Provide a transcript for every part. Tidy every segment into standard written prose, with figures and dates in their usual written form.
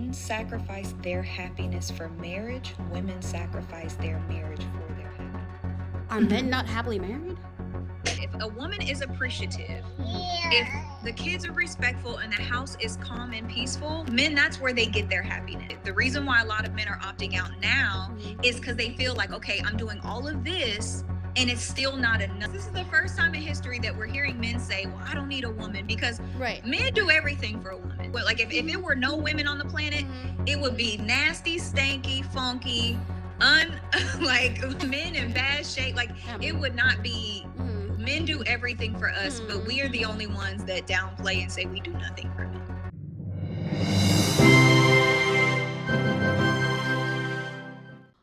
Men sacrifice their happiness for marriage. Women sacrifice their marriage for their happiness. Are men not happily married? If a woman is appreciative, if the kids are respectful and the house is calm and peaceful, men, that's where they get their happiness. The reason why a lot of men are opting out now is because they feel like, okay, I'm doing all of this and it's still not enough. This is the first time in history that we're hearing men say, well, I don't need a woman, because men do everything for a woman. But like if it were no women on the planet, it would be nasty, stanky, funky, like men in bad shape. Like it would not be. Men do everything for us, but we are the only ones that downplay and say we do nothing for men.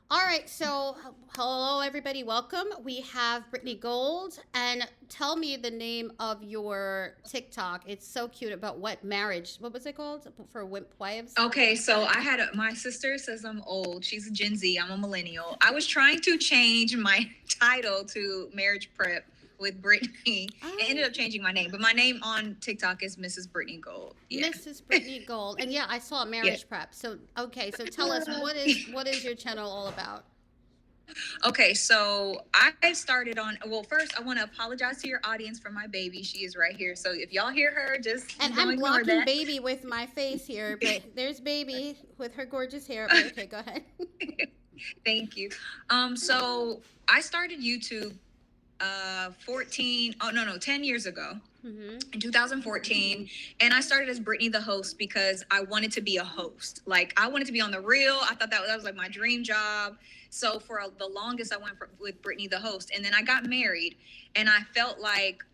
All right, so hello everybody, welcome. We have Brittany Gold, and tell me the name of your TikTok. It's so cute about what marriage. What was it called for wives? Okay, so I had my sister says I'm old. She's a Gen Z. I'm a millennial. I was trying to change my title to marriage prep with Brittany. It ended up changing my name, but my name on TikTok is Mrs. Brittany Gold. Yeah. Mrs. Brittany Gold, and yeah, I saw marriage prep. So okay, so tell us what is your channel all about? Okay, so I started on. Well, first I want to apologize to your audience for my baby. She is right here, so if y'all hear her, just and I'm blocking baby with my face here, but there's baby with her gorgeous hair. Okay, go ahead. Thank you. So I started YouTube 10 years ago, in 2014, and I started as Brittany the host because I wanted to be a host. Like I wanted to be on The Real. I thought that was like my dream job. So for the longest I went with Brittany the host, and then I got married, and I felt like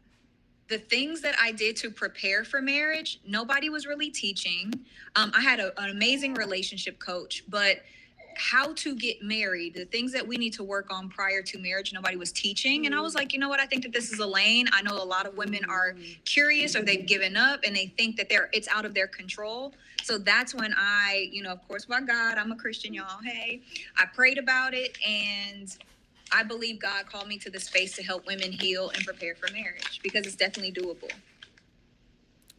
the things that I did to prepare for marriage, nobody was really teaching. I had an amazing relationship coach, but how to get married, the things that we need to work on prior to marriage, nobody was teaching. And I was like, you know what? I think that this is a lane. I know a lot of women are curious, or they've given up and they think that it's out of their control. So that's when I, of course, by God, I'm a Christian, y'all. Hey, I prayed about it, and I believe God called me to the space to help women heal and prepare for marriage, because it's definitely doable.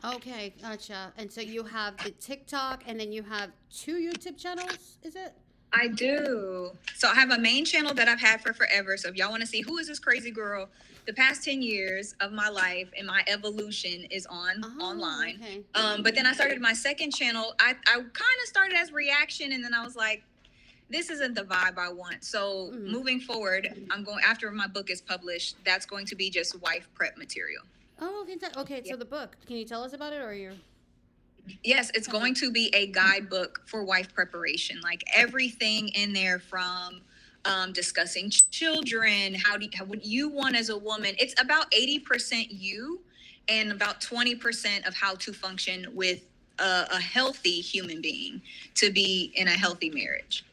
Okay, gotcha. And so you have the TikTok, and then you have 2 YouTube channels, is it? I do. So I have a main channel that I've had for forever. So if y'all want to see who is this crazy girl, the past 10 years of my life and my evolution is online. Okay. But then I started my second channel. I kind of started as reaction, and then I was like, this isn't the vibe I want. So moving forward, I'm going, after my book is published, that's going to be just wife prep material. Oh, okay. So the book, can you tell us about it, or you're... Yes, it's going to be a guidebook for wife preparation, like everything in there from discussing children, what you want as a woman. It's about 80% you and about 20% of how to function with a healthy human being to be in a healthy marriage.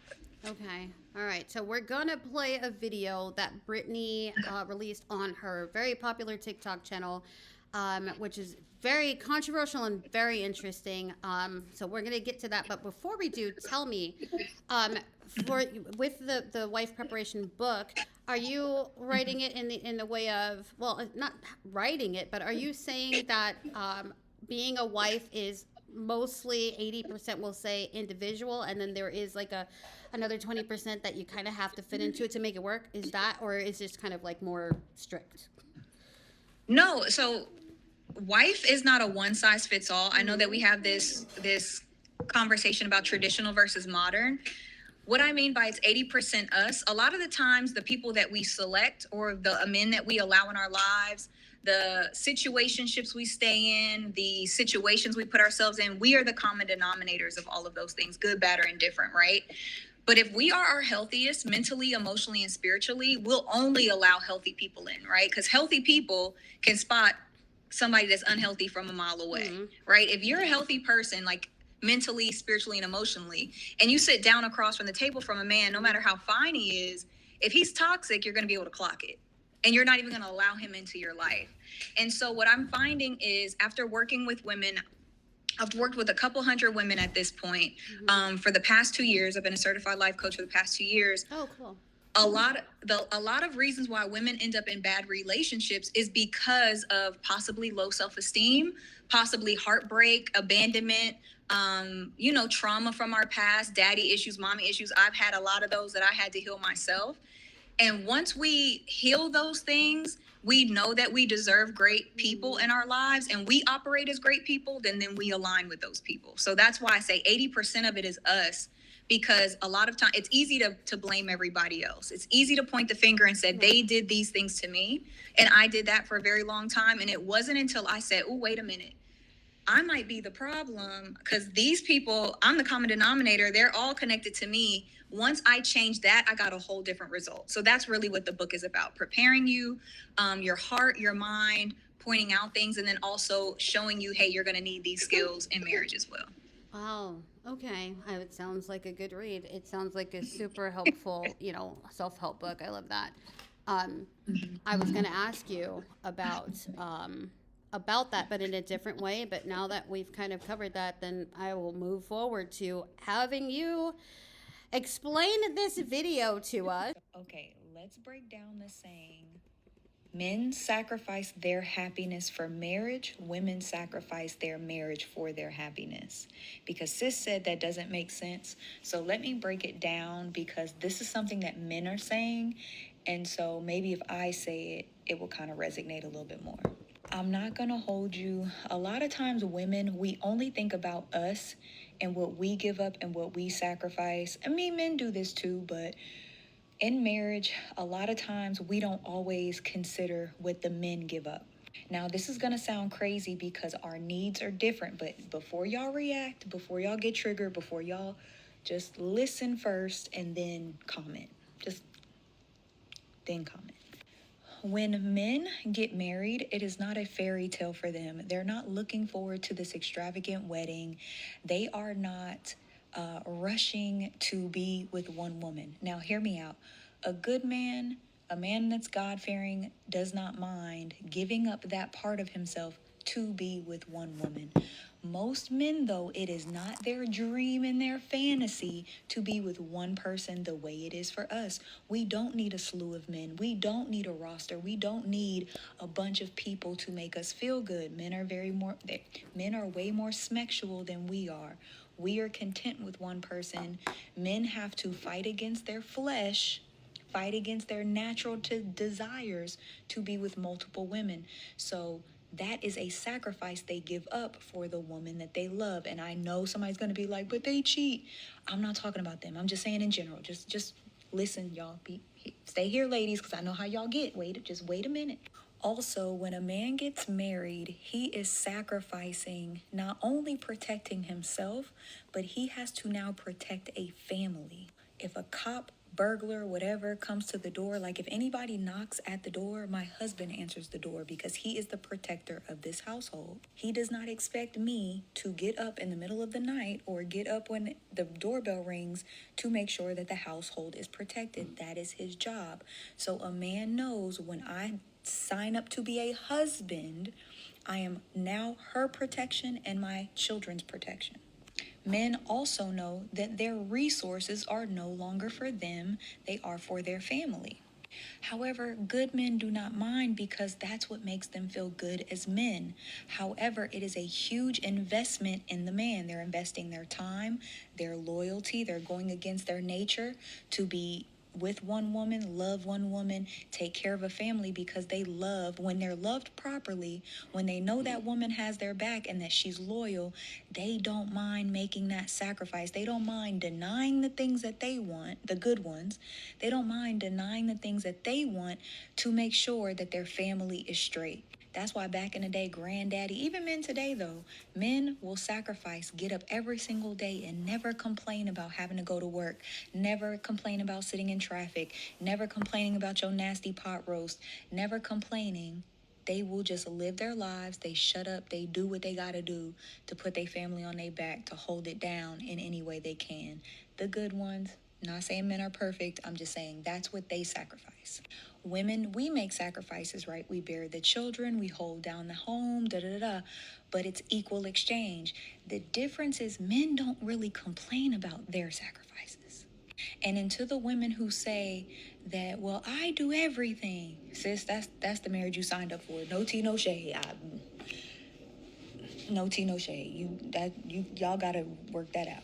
Okay. All right. So we're going to play a video that Brittany released on her very popular TikTok channel, which is very controversial and very interesting. So we're going to get to that. But before we do, tell me, with the wife preparation book, are you writing it in the way of, well, not writing it, but are you saying that being a wife is mostly 80% will say individual, and then there is like another 20% that you kind of have to fit into it to make it work? Is that, or is this kind of like more strict? No, so wife is not a one size fits all. I know that we have this conversation about traditional versus modern. What I mean by it's 80% us, a lot of the times the people that we select, or the men that we allow in our lives, the situationships we stay in, the situations we put ourselves in, we are the common denominators of all of those things, good, bad, or indifferent, right? But if we are our healthiest mentally, emotionally, and spiritually, we'll only allow healthy people in, right? Because healthy people can spot somebody that's unhealthy from a mile away, right? If you're a healthy person, like mentally, spiritually, and emotionally, and you sit down across from the table from a man, no matter how fine he is, if he's toxic, you're going to be able to clock it. And you're not even going to allow him into your life. And so what I'm finding is, after working with women, I've worked with a couple hundred women at this point. For the past 2 years, I've been a certified life coach for the past 2 years. Oh, cool. A lot of reasons why women end up in bad relationships is because of possibly low self-esteem, possibly heartbreak, abandonment, trauma from our past, daddy issues, mommy issues. I've had a lot of those that I had to heal myself. And once we heal those things, we know that we deserve great people in our lives and we operate as great people, then we align with those people. So that's why I say 80% of it is us, because a lot of time it's easy to blame everybody else. It's easy to point the finger and say they did these things to me. And I did that for a very long time. And it wasn't until I said, oh, wait a minute, I might be the problem because these people, I'm the common denominator. They're all connected to me. Once I change that, I got a whole different result. So that's really what the book is about: preparing you, your heart, your mind, pointing out things, and then also showing you, hey, you're going to need these skills in marriage as well. Wow. Okay. It sounds like a good read. It sounds like a super helpful, self-help book. I love that. I was going to ask you about that, but in a different way. But now that we've kind of covered that, then I will move forward to having you explain this video to us. Okay, let's break down the saying. Men sacrifice their happiness for marriage. Women sacrifice their marriage for their happiness. Because sis said that doesn't make sense. So let me break it down, because this is something that men are saying. And so maybe if I say it, it will kind of resonate a little bit more. I'm not going to hold you. A lot of times women, we only think about us and what we give up and what we sacrifice. I mean, men do this too, but in marriage, a lot of times we don't always consider what the men give up. Now, this is going to sound crazy because our needs are different, but before y'all react, before y'all get triggered, before y'all, just listen first and then comment. Just then comment. When men get married, it is not a fairy tale for them. They're not looking forward to this extravagant wedding. They are not rushing to be with one woman. Now, hear me out. A good man, a man that's God-fearing, does not mind giving up that part of himself to be with one woman. Most men, though, it is not their dream and their fantasy to be with one person the way it is for us. We don't need a slew of men. We don't need a roster. We don't need a bunch of people to make us feel good. Men are way more sexual than we are. We are content with one person. Men have to fight against their flesh, fight against their natural desires to be with multiple women. So that is a sacrifice they give up for the woman that they love. And I know somebody's going to be like, but they cheat. I'm not talking about them. I'm just saying in general. Just listen, y'all. Stay here, ladies, because I know how y'all get. Just wait a minute. Also, when a man gets married, he is sacrificing not only protecting himself, but he has to now protect a family. If a cop, burglar, whatever comes to the door, like if anybody knocks at the door, my husband answers the door because he is the protector of this household. He does not expect me to get up in the middle of the night or get up when the doorbell rings to make sure that the household is protected. That is his job. So a man knows when I sign up to be a husband, I am now her protection and my children's protection. Men also know that their resources are no longer for them, they are for their family. However, good men do not mind because that's what makes them feel good as men. However, it is a huge investment in the man. They're investing their time, their loyalty, they're going against their nature to be with one woman, love one woman, take care of a family, because they love, when they're loved properly, when they know that woman has their back and that she's loyal, they don't mind making that sacrifice. They don't mind denying the things that they want, the good ones. They don't mind denying the things that they want to make sure that their family is straight. That's why back in the day, granddaddy, even men today though, men will sacrifice, get up every single day and never complain about having to go to work, never complain about sitting in traffic, never complaining about your nasty pot roast, never complaining. They will just live their lives. They shut up. They do what they got to do to put their family on their back, to hold it down in any way they can. The good ones, not saying men are perfect. I'm just saying that's what they sacrifice. Women, we make sacrifices, right? We bear the children, we hold down the home, but it's equal exchange. The difference is men don't really complain about their sacrifices. And into the women who say that, well, I do everything. Sis, that's the marriage you signed up for. No tea, no shade. No tea, no shade. Y'all gotta work that out.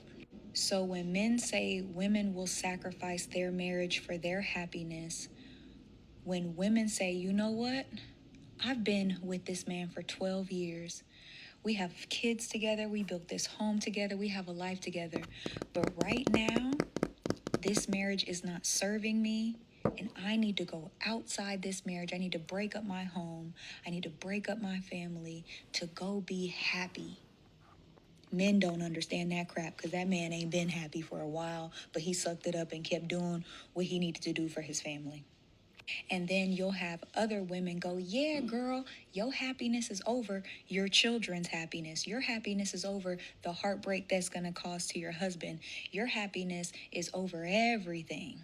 So when men say women will sacrifice their marriage for their happiness, when women say, you know what? I've been with this man for 12 years. We have kids together. We built this home together. We have a life together. But right now, this marriage is not serving me. And I need to go outside this marriage. I need to break up my home. I need to break up my family to go be happy. Men don't understand that crap because that man ain't been happy for a while, but he sucked it up and kept doing what he needed to do for his family. And then you'll have other women go, yeah, girl, your happiness is over your children's happiness. Your happiness is over the heartbreak that's going to cause to your husband. Your happiness is over everything.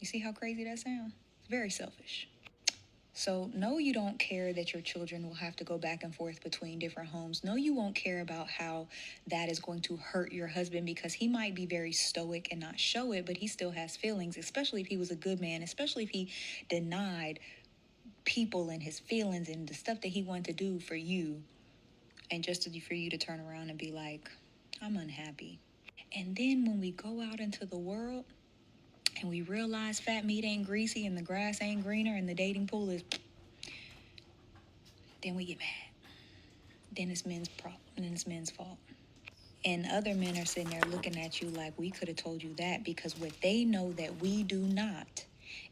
You see how crazy that sounds? It's very selfish. So, no, you don't care that your children will have to go back and forth between different homes. No, you won't care about how that is going to hurt your husband because he might be very stoic and not show it, but he still has feelings, especially if he was a good man, especially if he denied people and his feelings and the stuff that he wanted to do for you, and just for you to turn around and be like, I'm unhappy. And then when we go out into the world, and we realize fat meat ain't greasy and the grass ain't greener and the dating pool is, then we get mad. Then it's men's problem. Then it's men's fault. And other men are sitting there looking at you like we could have told you that, because what they know that we do not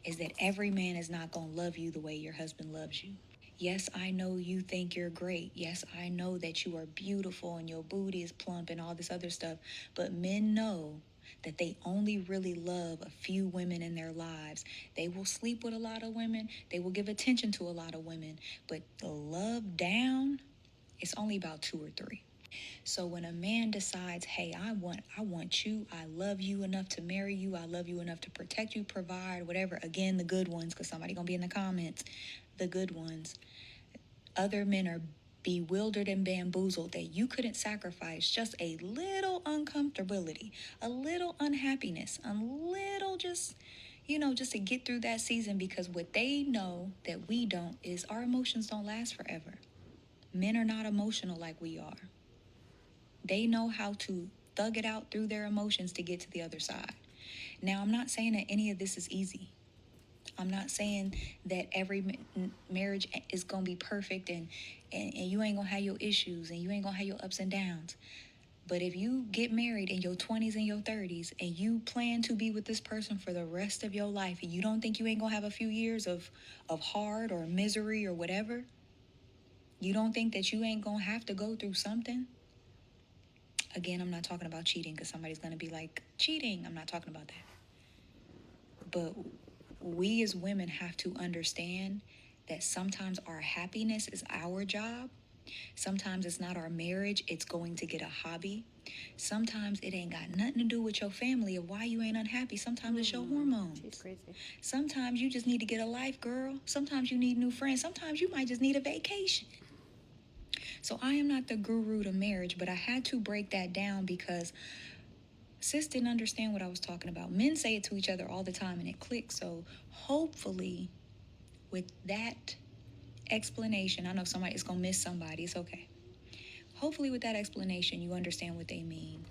is that every man is not going to love you the way your husband loves you. Yes, I know you think you're great. Yes, I know that you are beautiful and your booty is plump and all this other stuff. But men know that they only really love a few women in their lives. They will sleep with a lot of women. They will give attention to a lot of women. But the love down, it's only about 2 or 3. So when a man decides, hey, I want you, I love you enough to marry you, I love you enough to protect you, provide, whatever, again, the good ones, because somebody gonna be in the comments, the good ones. Other men are bewildered and bamboozled that you couldn't sacrifice just a little uncomfortability, a little unhappiness, a little just to get through that season, because what they know that we don't is our emotions don't last forever. Men are not emotional like we are. They know how to thug it out through their emotions to get to the other side. Now, I'm not saying that any of this is easy. I'm not saying that every marriage is going to be perfect and you ain't going to have your issues and you ain't going to have your ups and downs. But if you get married in your 20s and your 30s and you plan to be with this person for the rest of your life and you don't think you ain't going to have a few years of hard or misery or whatever, you don't think that you ain't going to have to go through something. Again, I'm not talking about cheating because somebody's going to be like, cheating. I'm not talking about that. But we as women have to understand that sometimes our happiness is our job. Sometimes it's not our marriage. It's going to get a hobby. Sometimes it ain't got nothing to do with your family of why you ain't unhappy. Sometimes it's your hormones. She's crazy. Sometimes you just need to get a life, girl. Sometimes you need new friends. Sometimes you might just need a vacation. So I am not the guru to marriage, but I had to break that down because sis didn't understand what I was talking about. Men say it to each other all the time and it clicks. So hopefully with that explanation, I know somebody is going to miss somebody. It's okay. Hopefully with that explanation, you understand what they mean.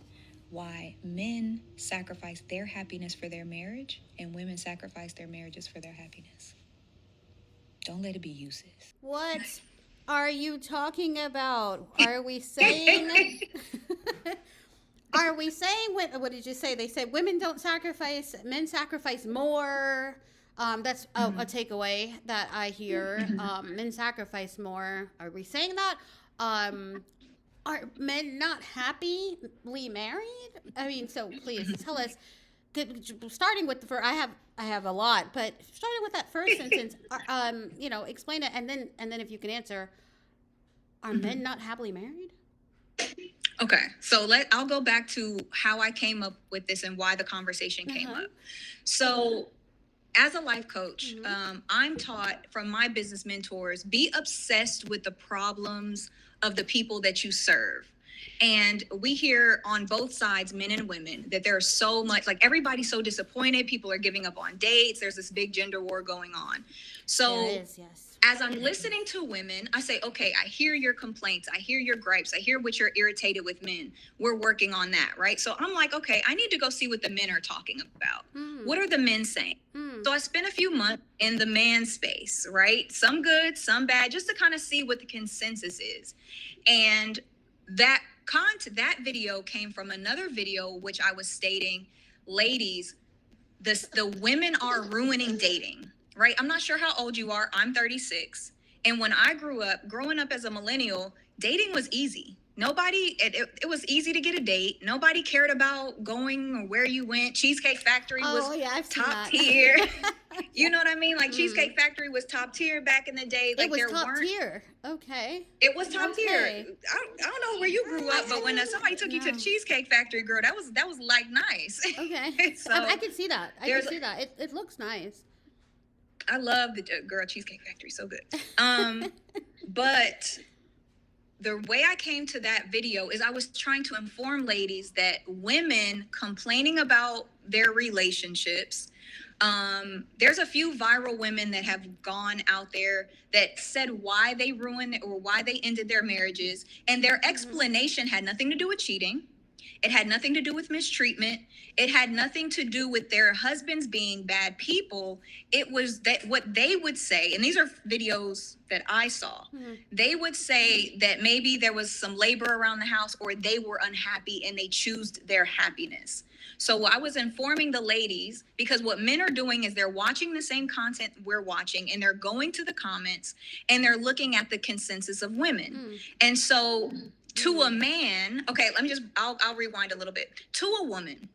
Why men sacrifice their happiness for their marriage and women sacrifice their marriages for their happiness. Don't let it be you, sis. What are you talking about? Are we saying... Are we saying, what did you say? They said women don't sacrifice, men sacrifice more. That's a takeaway that I hear. Men sacrifice more. Are we saying that? Are men not happily married? I mean, so please tell us. Starting with I have a lot, but starting with that first sentence, explain it, and then if you can answer, are men not happily married? Okay, so I'll go back to how I came up with this and why the conversation came up. So as a life coach, I'm taught from my business mentors, be obsessed with the problems of the people that you serve. And we hear on both sides, men and women, that there's so much, like everybody's so disappointed. People are giving up on dates. There's this big gender war going on. So there is, yes. as I'm listening to women, I say, okay, I hear your complaints. I hear your gripes. I hear what you're irritated with men. We're working on that, right? So I'm like, okay, I need to go see what the men are talking about. What are the men saying? So I spent a few months in the man space, right? Some good, some bad, just to kind of see what the consensus is. And that video came from another video, which I was stating, ladies, the women are ruining dating, right? I'm not sure how old you are. I'm 36. And when I growing up as a millennial, dating was easy. It was easy to get a date. Nobody cared about going or where you went. Cheesecake Factory was top tier. You know what I mean? Like Cheesecake Factory was top tier back in the day. Like it was top tier. Okay. It was top tier. I don't know where you grew up, but when somebody took you to the Cheesecake Factory, girl, that was like nice. Okay. So I can see that. I can see that. It looks nice. I love the girl Cheesecake Factory, so good. But the way I came to that video is I was trying to inform ladies that women complaining about their relationships, there's a few viral women that have gone out there that said why they ruined or why they ended their marriages, and their explanation had nothing to do with cheating. It had nothing to do with mistreatment. It had nothing to do with their husbands being bad people. It was that what they would say, and these are videos that I saw, they would say that maybe there was some labor around the house, or they were unhappy and they chose their happiness. So I was informing the ladies, because what men are doing is they're watching the same content we're watching, and they're going to the comments and they're looking at the consensus of women. And so to a man, okay, I'll rewind a little bit. To a woman,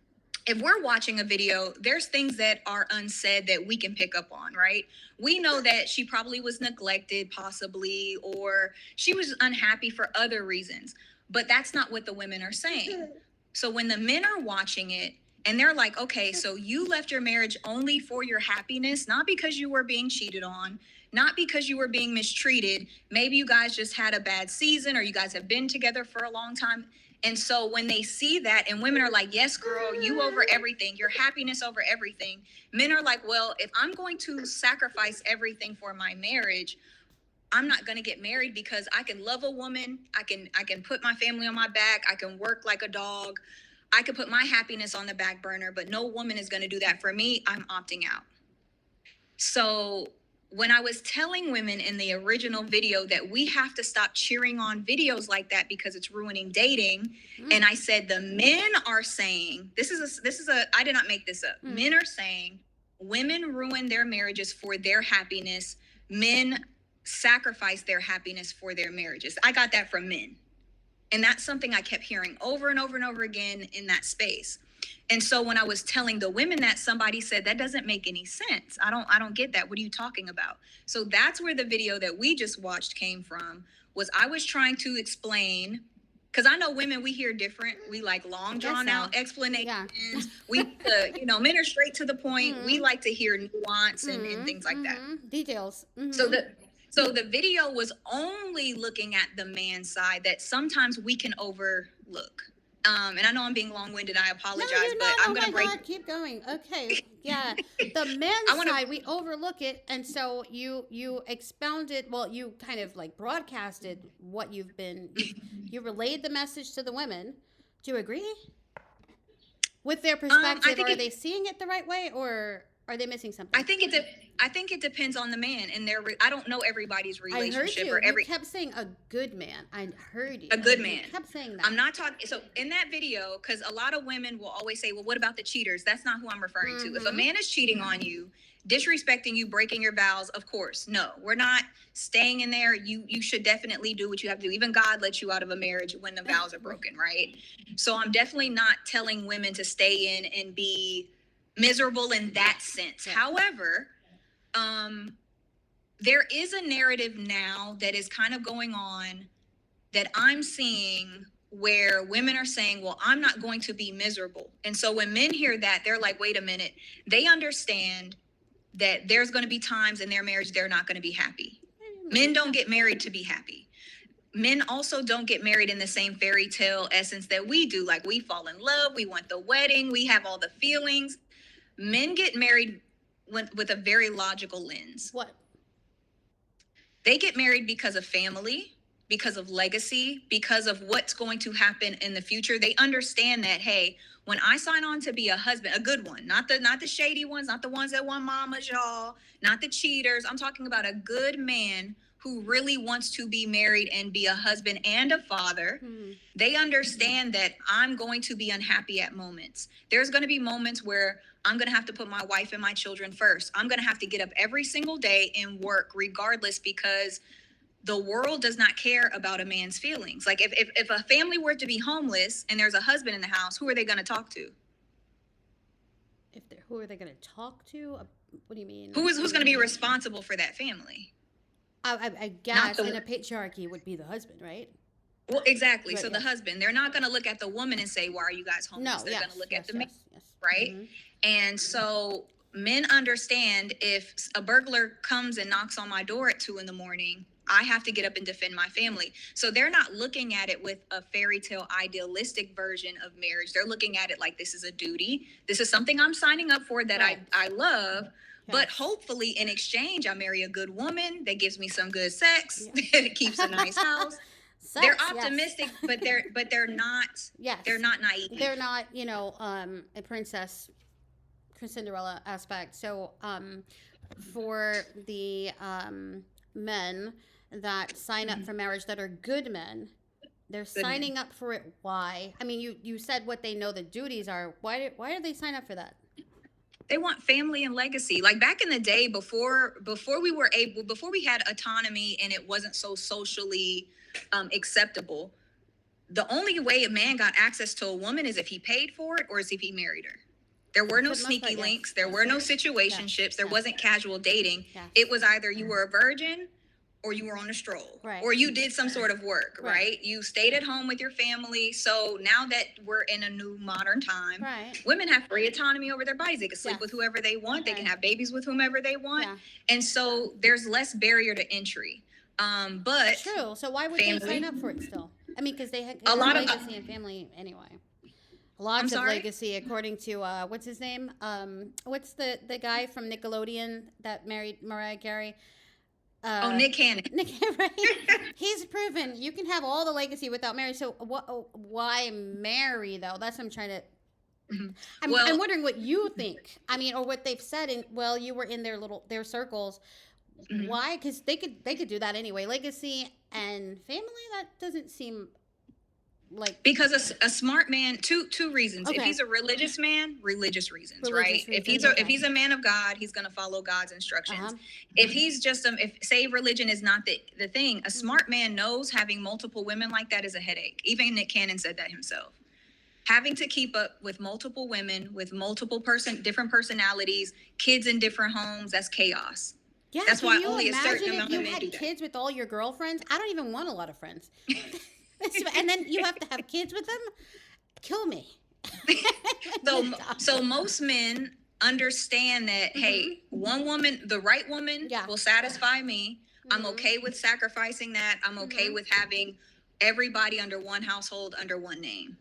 if we're watching a video, there's things that are unsaid that we can pick up on, right? We know that she probably was neglected, possibly, or she was unhappy for other reasons, but that's not what the women are saying. So when the men are watching it and they're like, okay, so you left your marriage only for your happiness, not because you were being cheated on, not because you were being mistreated. Maybe you guys just had a bad season, or you guys have been together for a long time. And so when they see that, and women are like, yes, girl, you over everything, your happiness over everything. Men are like, well, if I'm going to sacrifice everything for my marriage, I'm not going to get married, because I can love a woman. I can put my family on my back. I can work like a dog. I could put my happiness on the back burner, but no woman is going to do that for me. I'm opting out. So when I was telling women in the original video that we have to stop cheering on videos like that because it's ruining dating, and I said the men are saying, this is a I did not make this up. Men are saying women ruin their marriages for their happiness. Men sacrifice their happiness for their marriages. I got that from men. And that's something I kept hearing over and over and over again in that space. And so when I was telling the women that, somebody said, that doesn't make any sense. I don't get that. What are you talking about? So that's where the video that we just watched came from. Was I was trying to explain, because I know women, we hear different. We like long drawn out explanations. Yeah. Men are straight to the point. We like to hear nuance and things like that. Details. So the video was only looking at the man's side that sometimes we can overlook. And I know I'm being long-winded. I apologize, but I'm going to break. God, keep going. Okay. Yeah. The men's side, we overlook it. And so you expounded, well, you kind of like broadcasted what you relayed the message to the women. Do you agree? With their perspective, are they seeing it the right way, or are they missing something? I think it depends on the man and I don't know everybody's relationship. I heard you. You kept saying a good man. I heard you. A good man. You kept saying that. I'm not talking. So in that video, because a lot of women will always say, well, what about the cheaters? That's not who I'm referring to. If a man is cheating on you, disrespecting you, breaking your vows, of course, no, we're not staying in there. You should definitely do what you have to do. Even God lets you out of a marriage when the vows are broken, right? So I'm definitely not telling women to stay in and be miserable in that sense. However, there is a narrative now that is kind of going on that I'm seeing where women are saying, well, I'm not going to be miserable. And so when men hear that, they're like, wait a minute. They understand that there's going to be times in their marriage they're not going to be happy. Men don't get married to be happy. Men also don't get married in the same fairy tale essence that we do. Like, we fall in love, we want the wedding, we have all the feelings. Men get married with a very logical lens. What? They get married because of family, because of legacy, because of what's going to happen in the future. They understand that, hey, when I sign on to be a husband, a good one, not the shady ones, not the ones that want mamas, y'all, not the cheaters. I'm talking about a good man who really wants to be married and be a husband and a father. They understand that I'm going to be unhappy at moments. There's going to be moments where I'm going to have to put my wife and my children first. I'm going to have to get up every single day and work regardless, because the world does not care about a man's feelings. Like if a family were to be homeless and there's a husband in the house, who are they going to talk to? Who are they going to talk to? What do you mean? Who's going to be responsible for that family? I guess in a patriarchy would be the husband, right? Well, exactly. Right, so yeah. the husband, they're not going to look at the woman and say, why are you guys homeless? No, They're going to look at the man, yes. right? And so men understand, if a burglar comes and knocks on my door at 2 a.m, I have to get up and defend my family. So they're not looking at it with a fairy tale idealistic version of marriage. They're looking at it like, this is a duty. This is something I'm signing up for that Right. I love. But Yes. hopefully in exchange, I marry a good woman that gives me some good sex, that keeps a nice house. Sex, They're yes. optimistic, but they're not. Yes. They're not naive. They're not, a princess Cinderella aspect. So, for the men that sign up for marriage that are good men, they're signing up for it. Why? I mean, you said what they know the duties are. Why do they sign up for that? They want family and legacy. Like back in the day, before we had autonomy and it wasn't so socially acceptable, the only way a man got access to a woman is if he paid for it or is if he married her. There were no sneaky links. There were no situationships. There wasn't casual dating. It was either you were a virgin or you were on a stroll, or you did some sort of work, right? You stayed at home with your family. So now that we're in a new modern time, women have free autonomy over their bodies. They can sleep with whoever they want. They can have babies with whomever they want. And so there's less barrier to entry. But true. So why would they sign up for it still? I mean, because they had a lot of legacy and family anyway. Lots of legacy, according to what's his name? What's the guy from Nickelodeon that married Mariah Carey? Nick Cannon. Right? He's proven you can have all the legacy without marriage. So why marry though? That's what I'm trying to. I'm wondering what you think. I mean, or what they've said. You were in their circles. Why? Because they could do that anyway. Legacy and family. That doesn't seem like, because a smart man, two reasons. If he's a religious man, religious reasons, right? If he's a man of God, he's going to follow God's instructions. If he's just if say religion is not the thing, a smart man knows having multiple women like that is a headache. Even Nick Cannon said that himself. Having to keep up with multiple women with multiple different personalities, kids in different homes, that's chaos. Yeah, that's why can only you a certain imagine amount if of you men do had that. kids with all your girlfriends? I don't even want a lot of friends. And then you have to have kids with them? Kill me. So most men understand that, hey, one woman, the right woman will satisfy me. I'm okay with sacrificing that. I'm okay with having everybody under one household, under one name.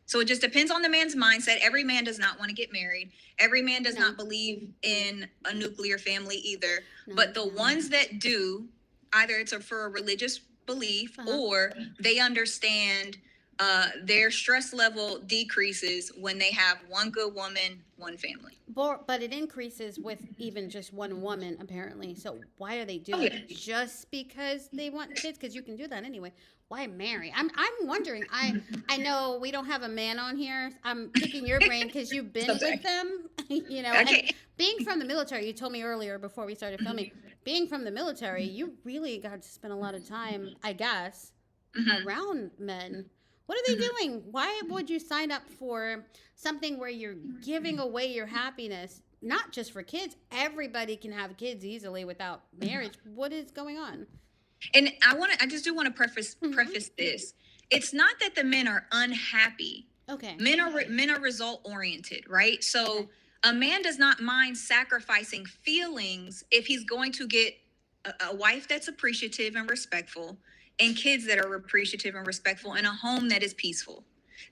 So it just depends on the man's mindset. Every man does not want to get married. Every man does not believe in a nuclear family either. But the ones that do, either it's for a religious belief or they understand their stress level decreases when they have one good woman, one family. But it increases with even just one woman, apparently. So why are they doing it? Just because they want kids? Because you can do that anyway. Why marry? I'm wondering. I know we don't have a man on here. I'm picking your brain because you've been with them. And being from the military, you told me earlier before we started filming, being from the military, you really got to spend a lot of time, I guess, around men. What are they doing? Why would you sign up for something where you're giving away your happiness, not just for kids? Everybody can have kids easily without marriage. What is going on? And I just do want to preface this. It's not that the men are unhappy. Okay. Men are result oriented, right? So a man does not mind sacrificing feelings if he's going to get a wife that's appreciative and respectful, and kids that are appreciative and respectful, in a home that is peaceful.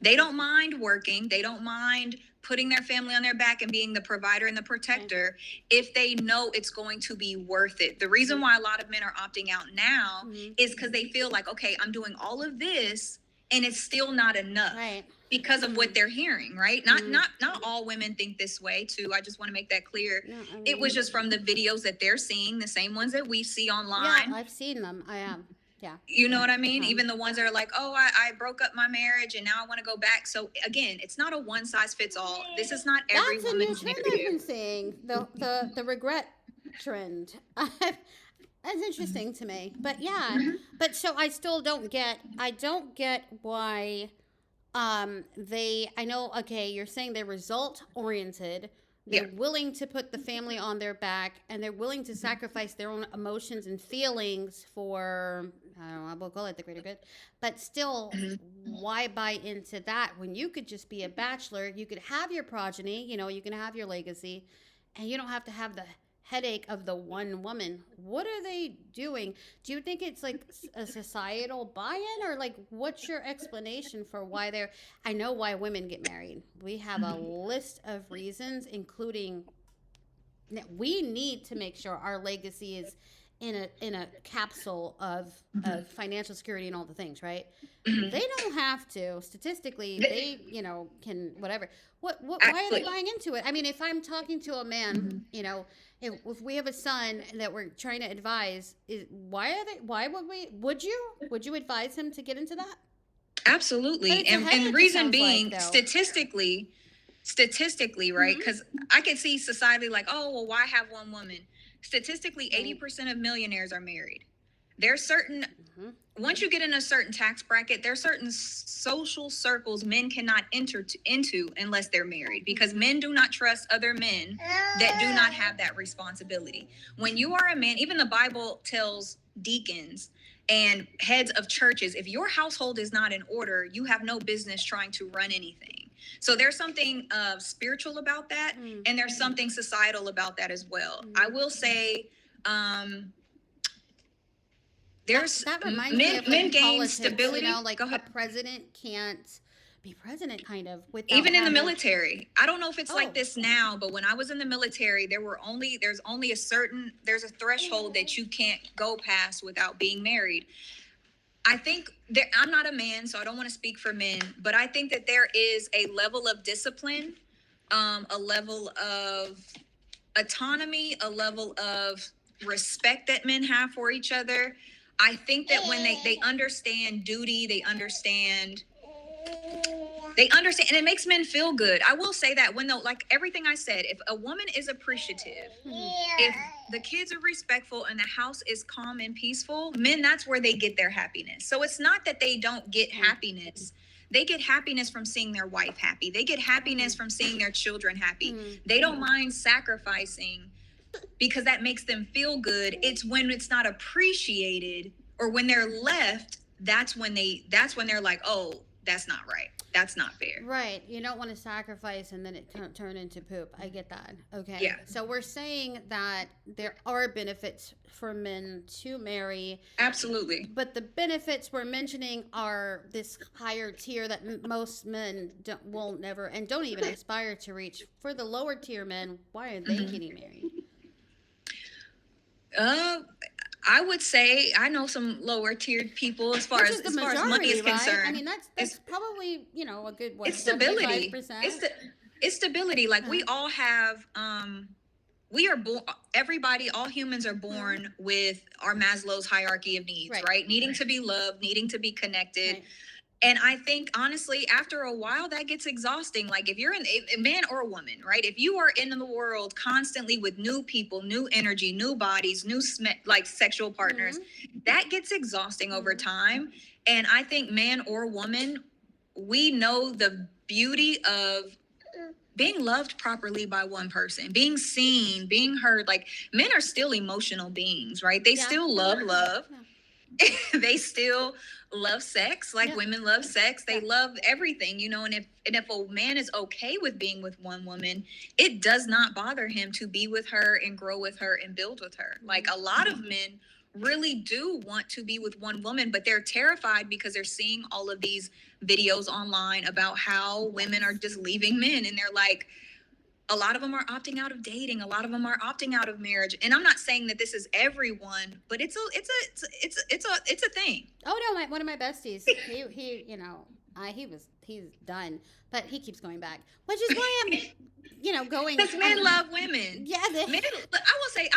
They don't mind working. They don't mind putting their family on their back and being the provider and the protector if they know it's going to be worth it. The reason why a lot of men are opting out now is because they feel like, okay, I'm doing all of this and it's still not enough. Right. Because of what they're hearing, right? Not all women think this way too. I just want to make that clear. No, I mean, it was just from the videos that they're seeing, the same ones that we see online. Yeah, I've seen them. I am. Yeah. You know what I mean? Even the ones that are like, oh, I broke up my marriage and now I want to go back. So again, it's not a one size fits all. This is not every That's a new woman's trend narrative. I've been seeing. The regret trend. That's interesting to me. But yeah. But so I still don't get why I know, okay, you're saying they're result oriented. They're willing to put the family on their back, and they're willing to sacrifice their own emotions and feelings for, I don't know, we'll call it the greater good. But still, why buy into that when you could just be a bachelor? You could have your progeny, you can have your legacy, and you don't have to have the headache of the one woman. What are they doing? Do you think it's like a societal buy-in, or like what's your explanation for why I know why women get married. We have a list of reasons, including that we need to make sure our legacy is in a capsule of financial security and all the things, right? They don't have to. Statistically, they can whatever. Why are they buying into it? I mean, if I'm talking to a man, if we have a son that we're trying to advise, would you advise him to get into that? Absolutely. And reason being, like, statistically, right? Because I can see society like, oh, well, why have one woman? Statistically, 80% of millionaires are married. There's certain, once you get in a certain tax bracket, there's certain social circles men cannot enter into unless they're married, because men do not trust other men that do not have that responsibility. When you are a man, even the Bible tells deacons and heads of churches, if your household is not in order, you have no business trying to run anything. So there's something spiritual about that, and there's something societal about that as well. I will say, there's that reminds men, me of men gain politics, stability. like a president can't be president kind of without Even in the having- military. I don't know if it's like this now, but when I was in the military, there's a threshold that you can't go past without being married. I think I'm not a man, so I don't want to speak for men, but I think that there is a level of discipline, a level of autonomy, a level of respect that men have for each other. I think that when they understand duty, they understand, and it makes men feel good. I will say that like everything I said, if a woman is appreciative, if the kids are respectful and the house is calm and peaceful, men, that's where they get their happiness. So it's not that they don't get happiness. They get happiness from seeing their wife happy. They get happiness from seeing their children happy. They don't mind sacrificing because that makes them feel good. It's when it's not appreciated or when they're left, that's when they're like, oh, that's not right. That's not fair. Right. You don't want to sacrifice and then it turn into poop. I get that. Okay. Yeah. So we're saying that there are benefits for men to marry. Absolutely. But the benefits we're mentioning are this higher tier that most men will never and don't even aspire to reach. For the lower tier men, why are they getting married? I would say I know some lower tiered people as far as money is concerned. I mean, that's probably a good it's stability. 75%. It's stability. Like we all have. We are born. Everybody, all humans are born with our Maslow's hierarchy of needs, right? Needing to be loved, needing to be connected. Right. And I think, honestly, after a while, that gets exhausting. Like if you're a man or a woman, right? If you are in the world constantly with new people, new energy, new bodies, new sexual partners, that gets exhausting over time. And I think man or woman, we know the beauty of being loved properly by one person, being seen, being heard. Like men are still emotional beings, right? They still love. Yeah. They still love sex like women love sex. They love everything, and if a man is okay with being with one woman, it does not bother him to be with her and grow with her and build with her. Like a lot of men really do want to be with one woman, but they're terrified because they're seeing all of these videos online about how women are just leaving men, and they're like, a lot of them are opting out of dating, a lot of them are opting out of marriage. And I'm not saying that this is everyone, but it's a thing. Oh no, one of my besties, he he's done, but he keeps going back, which is why I'm going, because men love women. Yeah, men. I will say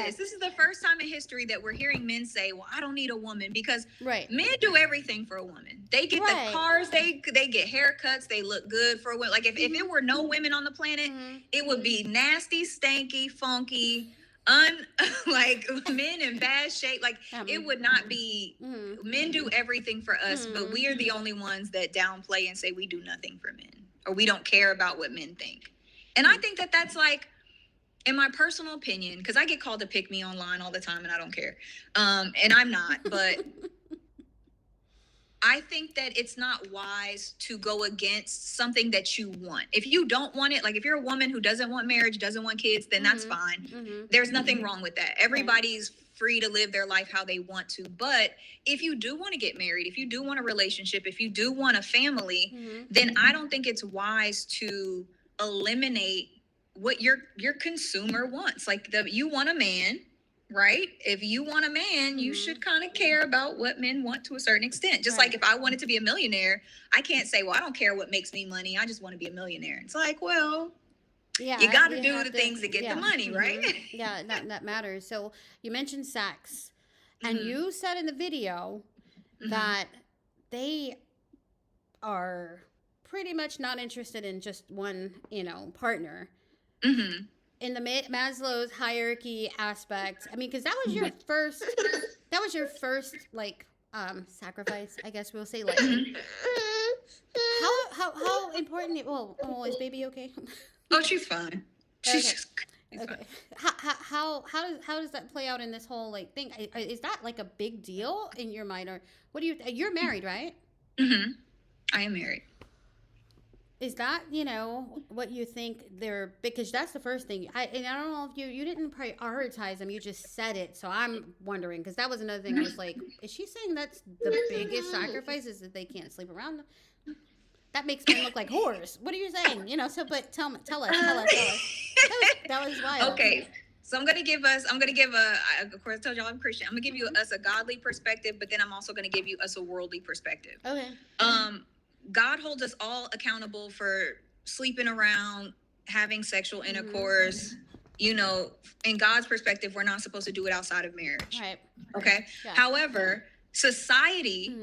this is the first time in history that we're hearing men say, well, I don't need a woman, because men do everything for a woman. They get the cars, they get haircuts, they look good for a woman. Like if it were no women on the planet, it would be nasty, stanky, funky, like men in bad shape. Like it would not be. Men do everything for us, but we are the only ones that downplay and say we do nothing for men, or we don't care about what men think. And I think that that's like, in my personal opinion, because I get called to pick me online all the time and I don't care. And I'm not, but I think that it's not wise to go against something that you want. If you don't want it, like if you're a woman who doesn't want marriage, doesn't want kids, then that's fine. There's nothing wrong with that. Everybody's free to live their life how they want to. But if you do want to get married, if you do want a relationship, if you do want a family, then I don't think it's wise to eliminate what your consumer wants. Like you want a man, right? If you want a man, you should kind of care about what men want to a certain extent. Just like if I wanted to be a millionaire, I can't say, well, I don't care what makes me money, I just want to be a millionaire. It's like, well, you got to do the things that get the money, right? Yeah, that matters. So you mentioned sex, and you said in the video that they are pretty much not interested in just one, partner. In the Maslow's hierarchy aspect, I mean, because that was your first, like, sacrifice, I guess we'll say. Like, how important? Is baby okay? Oh, she's fine. She's okay. How does that play out in this whole like thing? Is that like a big deal in your mind, or what do you're married, right? I am married. Is that, what you think they're, because that's the first thing. I don't know if you didn't prioritize them, you just said it. So I'm wondering, because that was another thing. I was like, is she saying that's the biggest sacrifice, is that they can't sleep around them? That makes men look like whores. What are you saying? But tell us. That was wild. Okay. So I'm going to give, of course I told y'all I'm Christian. I'm going to give you us a godly perspective, but then I'm also going to give you us a worldly perspective. Okay. God holds us all accountable for sleeping around, having sexual intercourse. In God's perspective, we're not supposed to do it outside of marriage. Right. Okay. Yeah. However, society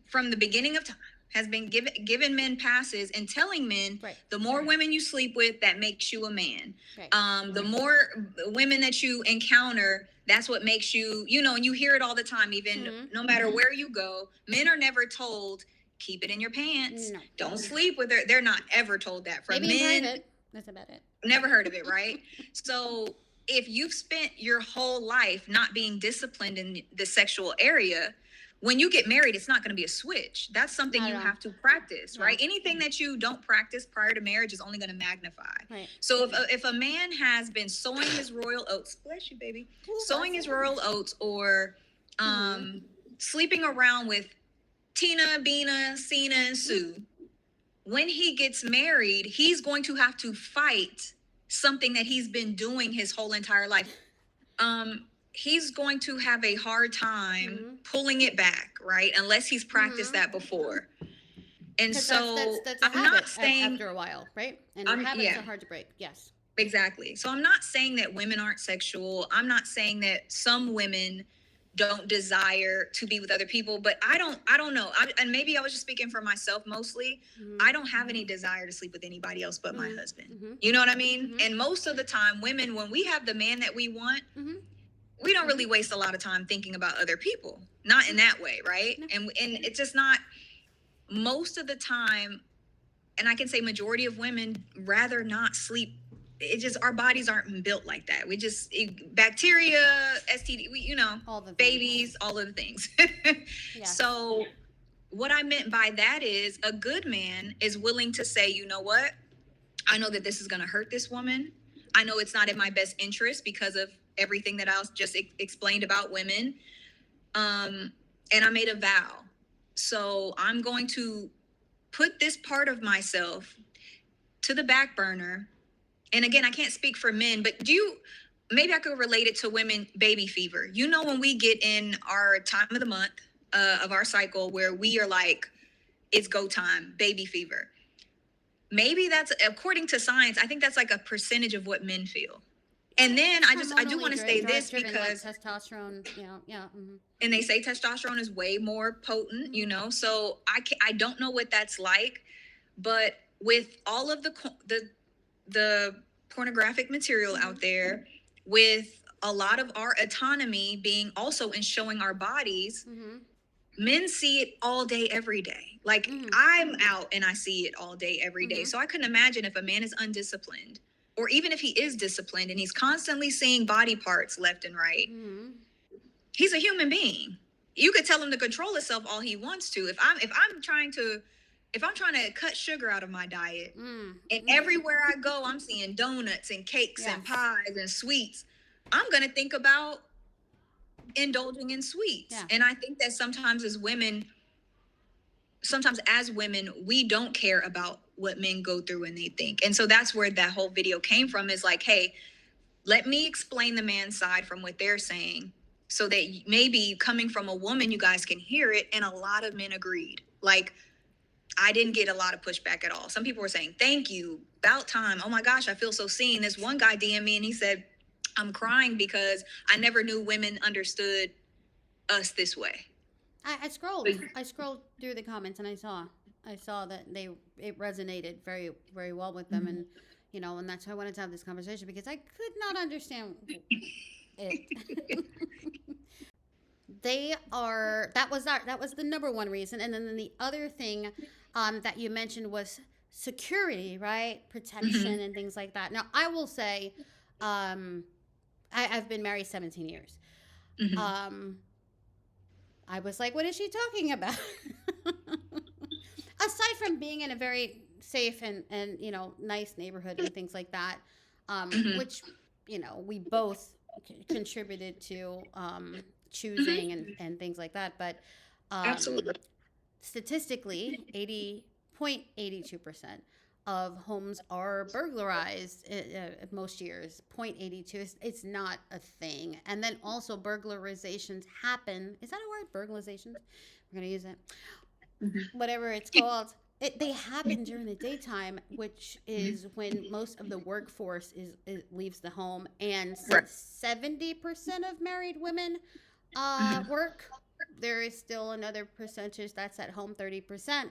from the beginning of time has been given men passes and telling men, the more women you sleep with, that makes you a man. Right. The more women that you encounter, that's what makes you, and you hear it all the time, even no matter where you go. Men are never told, keep it in your pants. No. Don't sleep with her. They're not ever told that. From maybe men, heard it. That's about it. Never heard of it, right? So if you've spent your whole life not being disciplined in the sexual area, when you get married, it's not going to be a switch. That's something you have to practice, right? Anything that you don't practice prior to marriage is only going to magnify. Right. So if a man has been sowing his royal oats, bless you, baby, sowing his royal oats, or sleeping around with Tina, Bina, Cena, and Sue, when he gets married, he's going to have to fight something that he's been doing his whole entire life. He's going to have a hard time pulling it back, right? Unless he's practiced that before. And so that's I'm not saying after a while, right? And habits are hard to break. Yes. Exactly. So I'm not saying that women aren't sexual. I'm not saying that some women don't desire to be with other people, but I don't know. And maybe I was just speaking for myself mostly. I don't have any desire to sleep with anybody else but my husband. You know what I mean? And most of the time, women, when we have the man that we want, we don't really waste a lot of time thinking about other people. Not in that way, right? No. And it's just not, most of the time, and I can say majority of women rather not sleep. It just, our bodies aren't built like that. We just, bacteria, STD, all the babies, all of the things. Yeah. So what I meant by that is a good man is willing to say, you know what? I know that this is going to hurt this woman. I know it's not in my best interest because of everything that I just explained about women. And I made a vow. So I'm going to put this part of myself to the back burner. And again, I can't speak for men, but maybe I could relate it to women, baby fever. You know, when we get in our time of the month of our cycle where we are like, it's go time, baby fever. Maybe that's, according to science, I think that's like a percentage of what men feel. And then I do want to say this because testosterone, and they say testosterone is way more potent, you know, so I don't know what that's like, but with all of the pornographic material out there, with a lot of our autonomy being also in showing our bodies, men see it all day, every day. Like I'm out and I see it all day, every day. So I couldn't imagine if a man is undisciplined, or even if he is disciplined and he's constantly seeing body parts left and right. He's a human being. You could tell him to control himself all he wants to. If I'm trying to cut sugar out of my diet, and everywhere I go, I'm seeing donuts and cakes and pies and sweets, I'm going to think about indulging in sweets. Yeah. And I think that sometimes as women, we don't care about what men go through and they think. And so that's where that whole video came from, is like, hey, let me explain the man's side from what they're saying, so that maybe coming from a woman, you guys can hear it. And a lot of men agreed. Like, I didn't get a lot of pushback at all. Some people were saying, thank you, about time. Oh my gosh, I feel so seen. This one guy DM'd me and he said, I'm crying because I never knew women understood us this way. I scrolled through the comments and I saw that it resonated very, very well with them. And, you know, and that's why I wanted to have this conversation, because I could not understand it. That was the number one reason. And then the other thing that you mentioned was security, right? Protection and things like that. Now, I will say, I've been married 17 years. I was like, what is she talking about? Aside from being in a very safe and you know, nice neighborhood and things like that, which, you know, we both contributed to choosing and things like that. But absolutely, statistically, 80.82% of homes are burglarized most years. 0.82, it's not a thing. And then also burglarizations happen. Is that a word? Burglarizations? We're going to use it. Whatever it's called. They happen during the daytime, which is when most of the workforce leaves the home. And since 70% of married women work, there is still another percentage that's at home, 30%.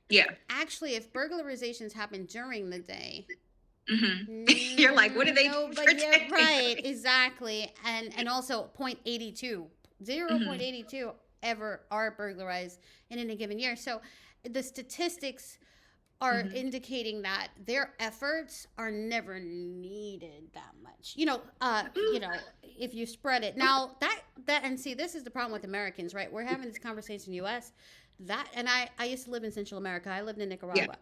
Yeah. Actually, if burglarizations happen during the day, you're like, what are they protecting? Yeah, right, exactly. And also 0.82 ever are burglarized in any given year. So the statistics are indicating that their efforts are never needed that much. You know, if you spread it. Now that and see, this is the problem with Americans, right? We're having this conversation in the US. And I used to live in Central America. I lived in Nicaragua. Yeah.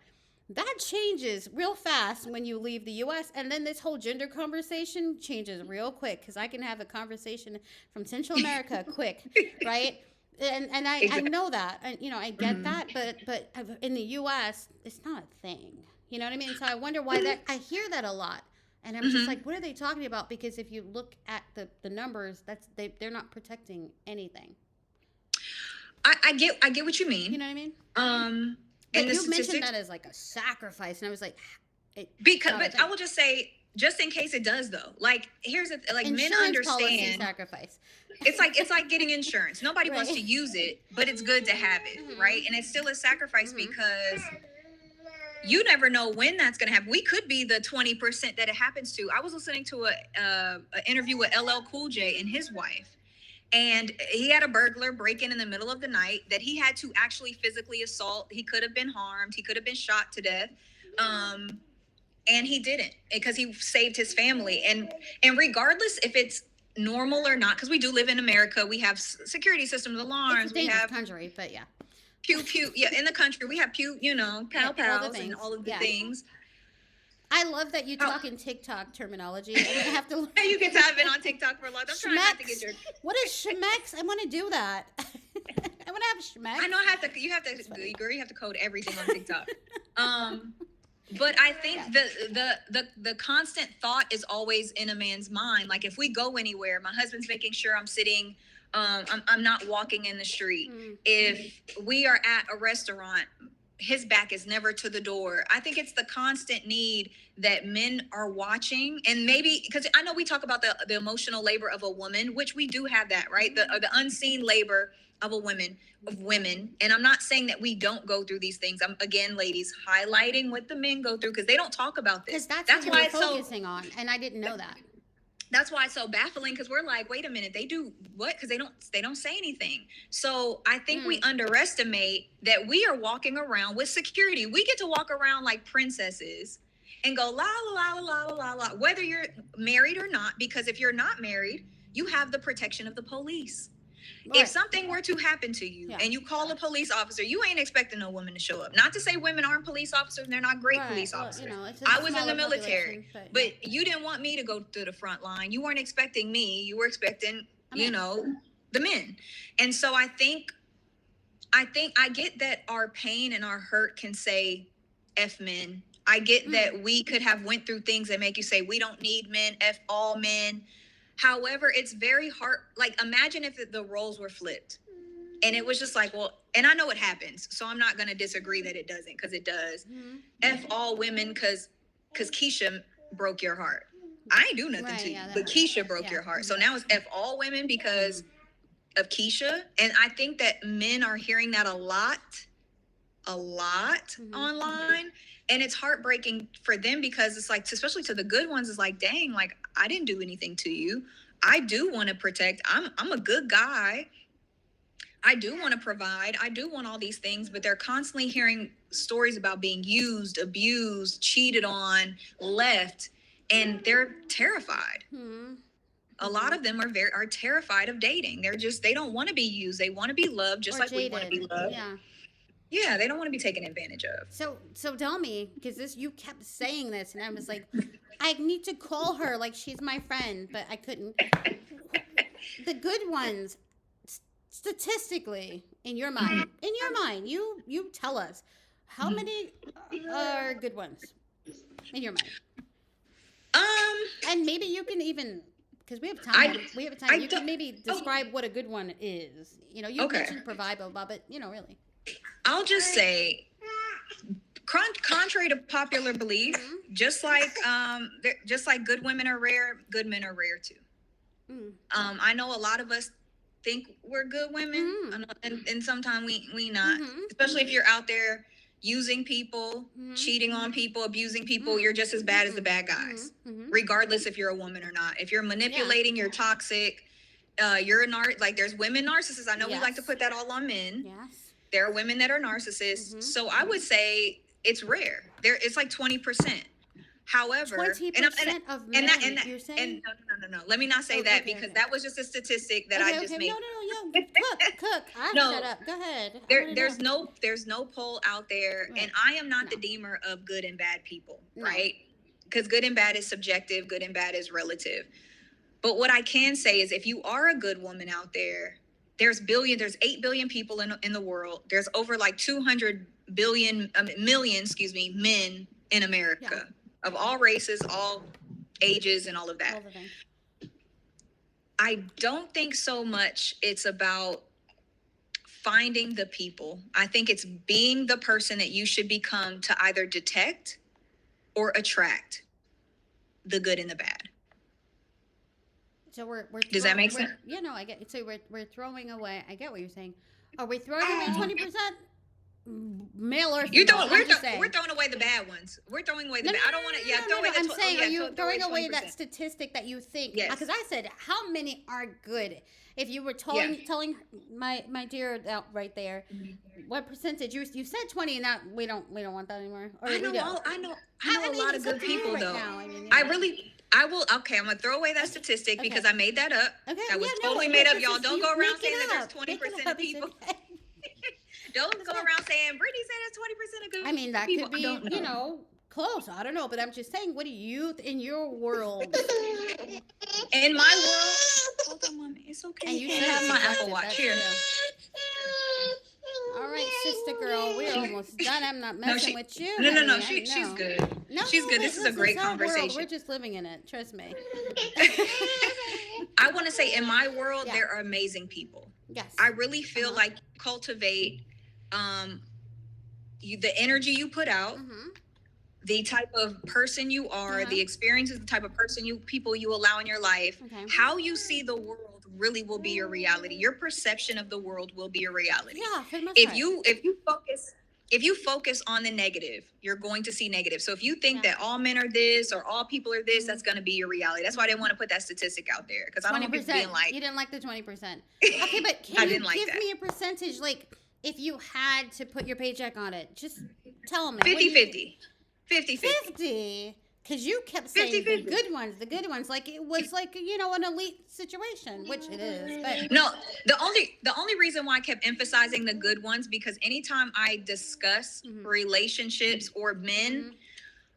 That changes real fast when you leave the U.S. And then this whole gender conversation changes real quick, because I can have a conversation from Central America quick, right? And I know that. And, you know, I get that. But in the U.S., it's not a thing. You know what I mean? So I wonder why that. I hear that a lot. And I'm just like, what are they talking about? Because if you look at the numbers, they're not protecting anything. I get what you mean. You know what I mean? And you mentioned that as like a sacrifice, and I was like, but I will just say, just in case it does, though. Like, here's men understand sacrifice. It's like getting insurance. Nobody wants to use it, but it's good to have it, right? And it's still a sacrifice because you never know when that's going to happen. We could be the 20% that it happens to. I was listening to an interview with LL Cool J and his wife. And he had a burglar break in the middle of the night that he had to actually physically assault. He could have been harmed. He could have been shot to death. And he didn't, because he saved his family. And regardless if it's normal or not, because we do live in America, we have security systems, alarms. We have country, but yeah. Pew, pew. Yeah, in the country, we have pew, pow, pows and all of the things. I love that you talk in TikTok terminology. I'm gonna have to learn. You can type in on TikTok for a long time. I'm trying not to get your. What is shemex? I want to do that. I want to have shemex. I know I have to. You have to. Girl, you have to code everything on TikTok. But I think the constant thought is always in a man's mind. Like if we go anywhere, my husband's making sure I'm sitting. I'm not walking in the street. If we are at a restaurant, his back is never to the door. I think it's the constant need that men are watching, and maybe because I know we talk about the emotional labor of a woman, which we do have that, right? The unseen labor of women. And I'm not saying that we don't go through these things. I'm, again, ladies, highlighting what the men go through because they don't talk about this. Because that's what you're focusing on, and I didn't know that. That's why it's so baffling, because we're like, wait a minute, they do what? Because they don't say anything. So I think we underestimate that we are walking around with security. We get to walk around like princesses and go la la la la la la, whether you're married or not. Because if you're not married, you have the protection of the police. Right. If something were to happen to you and you call a police officer, you ain't expecting a woman to show up. Not to say women aren't police officers and they're not great police officers. You know, I was in the military, but you didn't want me to go to the front line. You weren't expecting me. You were expecting, you know, the men. And so I think I get that our pain and our hurt can say F men. I get that we could have went through things that make you say we don't need men, F all men. However, it's very hard. Like, imagine if the roles were flipped and it was just like, well, and I know it happens, so I'm not going to disagree that it doesn't, because it does. F all women because Keisha broke your heart. I ain't do nothing to you, but Keisha broke your heart. So now it's F all women because of Keisha. And I think that men are hearing that a lot online. And it's heartbreaking for them, because it's like, especially to the good ones, it's like, dang, like, I didn't do anything to you. I do want to protect. I'm a good guy. I do want to provide. I do want all these things, but they're constantly hearing stories about being used, abused, cheated on, left, and they're terrified. A lot of them are terrified of dating. They don't want to be used. They want to be loved, just like we want to be loved. Yeah, they don't want to be taken advantage of. So tell me, because you kept saying this, and I was like, I need to call her like she's my friend, but I couldn't. The good ones, statistically, in your mind, you tell us, how many are good ones in your mind? And maybe you can even, because we have time. You can maybe describe what a good one is. You know, you mentioned provide, blah, blah, but you know, really. I'll just say, contrary to popular belief, just like good women are rare, good men are rare too. I know a lot of us think we're good women, and sometimes we not. Especially if you're out there using people, cheating on people, abusing people, you're just as bad as the bad guys, regardless if you're a woman or not. If you're manipulating, you're toxic. You're like, there's women narcissists. I know we like to put that all on men. Yes. There are women that are narcissists. So I would say it's rare. It's like 20%. However, 20% of men, you're saying? No. Let me not say that, because that was just a statistic that I just made. No. Cook. Shut up. Go ahead. There's no poll out there, and I am not the deemer of good and bad people, right? Because good and bad is subjective. Good and bad is relative. But what I can say is, if you are a good woman out there, there's 8 billion people in the world. There's over like 200 million, men in America of all races, all ages, and all of that. I don't think so much it's about finding the people. I think it's being the person that you should become to either detect or attract the good and the bad. So does that make sense? Yeah, no, I get it. So we're throwing away. I get what you're saying. Are we throwing away 20%? Male or female? We're throwing away the bad ones. We're throwing away the bad. I don't want to. Yeah, throw away the. I'm saying, are you throwing away that statistic that you think? Yes. Because I said, how many are good? If you were telling my dear out right there, what percentage? You said 20, and that we don't want that anymore. Or I know a lot of good people though. Now. I will. Okay, I'm gonna throw away that statistic because I made that up. Okay, that was totally made up. Y'all don't go around saying that there's 20% of people. Don't go around saying Brittany said it's 20% of good people. I mean, that could be, close. I don't know, but I'm just saying, what do you, in your world, In my world, hold on, mommy. It's okay. and You you can said have it's my elective, Apple Watch that's here. true. All right, sister girl, we're almost done. I'm not messing with you. No, no, no. honey. She's No. good. No, She's good. This is a great it's our world. conversation. We're just living in it. Trust me. I want to say, in my world, Yeah. there are amazing people. Yes. I really feel like you cultivate the energy you put out, the type of person you are, the experiences, the type of people you allow in your life. Okay. How you see the world really will be your reality. Your perception of the world will be your reality. Yeah, for the most If part. you focus on the negative, you're going to see negative. So if you think that all men are this or all people are this, that's going to be your reality. That's why I didn't want to put that statistic out there, because I don't want people being like, you didn't like the 20%. Okay, but can you give me a percentage? Like, if you had to put your paycheck on it, just tell me. 50-50. 50-50. 50? Because you kept saying 50-50. the good ones, like it was like, an elite situation, which it is. But No, the only reason why I kept emphasizing the good ones, because anytime I discuss relationships or men,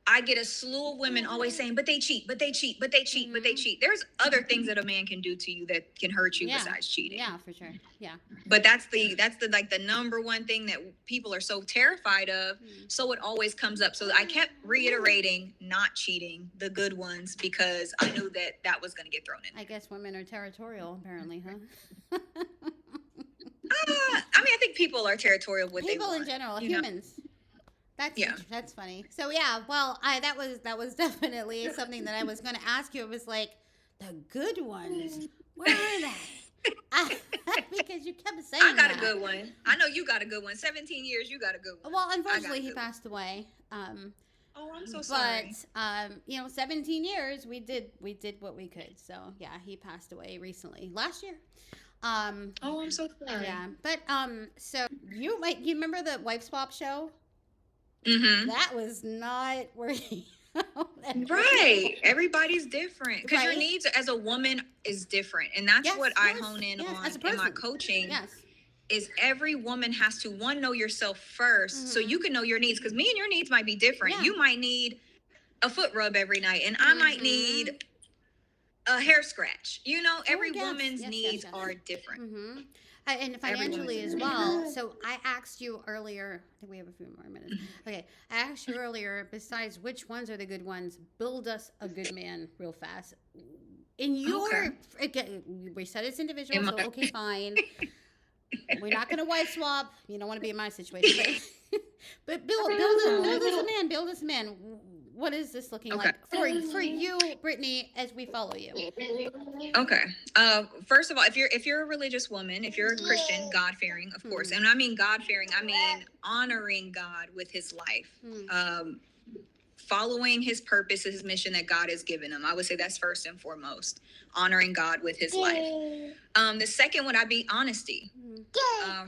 I get a slew of women always saying, but they cheat, but they cheat, but they cheat, but they cheat. There's other things that a man can do to you that can hurt you besides cheating. Yeah, for sure. Yeah. But that's the like the number one thing that people are so terrified of. So it always comes up. So I kept reiterating not cheating, the good ones, because I knew that was going to get thrown in. I guess women are territorial, apparently, huh? I think people are territorial with people they in want, general, you know? humans. That's funny. So yeah, well, that was definitely something that I was going to ask you. It was like, the good ones, where are they? Because you kept saying I got that. a good one. I know you got a good one. 17 years, you got a good one. Well, unfortunately, he passed away. Oh, I'm so sorry. But 17 years, we did what we could. So yeah, he passed away recently, last year. Oh, I'm so sorry. Yeah, but so you remember the wife swap show? Mm-hmm. That was not where he. Right. Everybody's different, because your Right. needs as a woman is different, and that's what I hone in on as a in my person. coaching. Yes. Is every woman has to know yourself first, so you can know your needs, because me and your needs might be different. Yeah. You might need a foot rub every night, and I might need a hair scratch. Every woman's needs are different. And financially as well. So I asked you earlier, I think we have a few more minutes. Okay. I asked you earlier, besides which ones are the good ones, build us a good man real fast. In your, again, we said it's individual, so okay, fine. We're not going to wife swap. You don't want to be in my situation. But build us a man. What is this looking like for you, Brittany, as we follow you? Okay. First of all, if you're a religious woman, if you're a Christian, God-fearing, of course. And I mean God-fearing, I mean honoring God with his life. Following his purpose, his mission that God has given him. I would say that's first and foremost, honoring God with his life. The second would be honesty.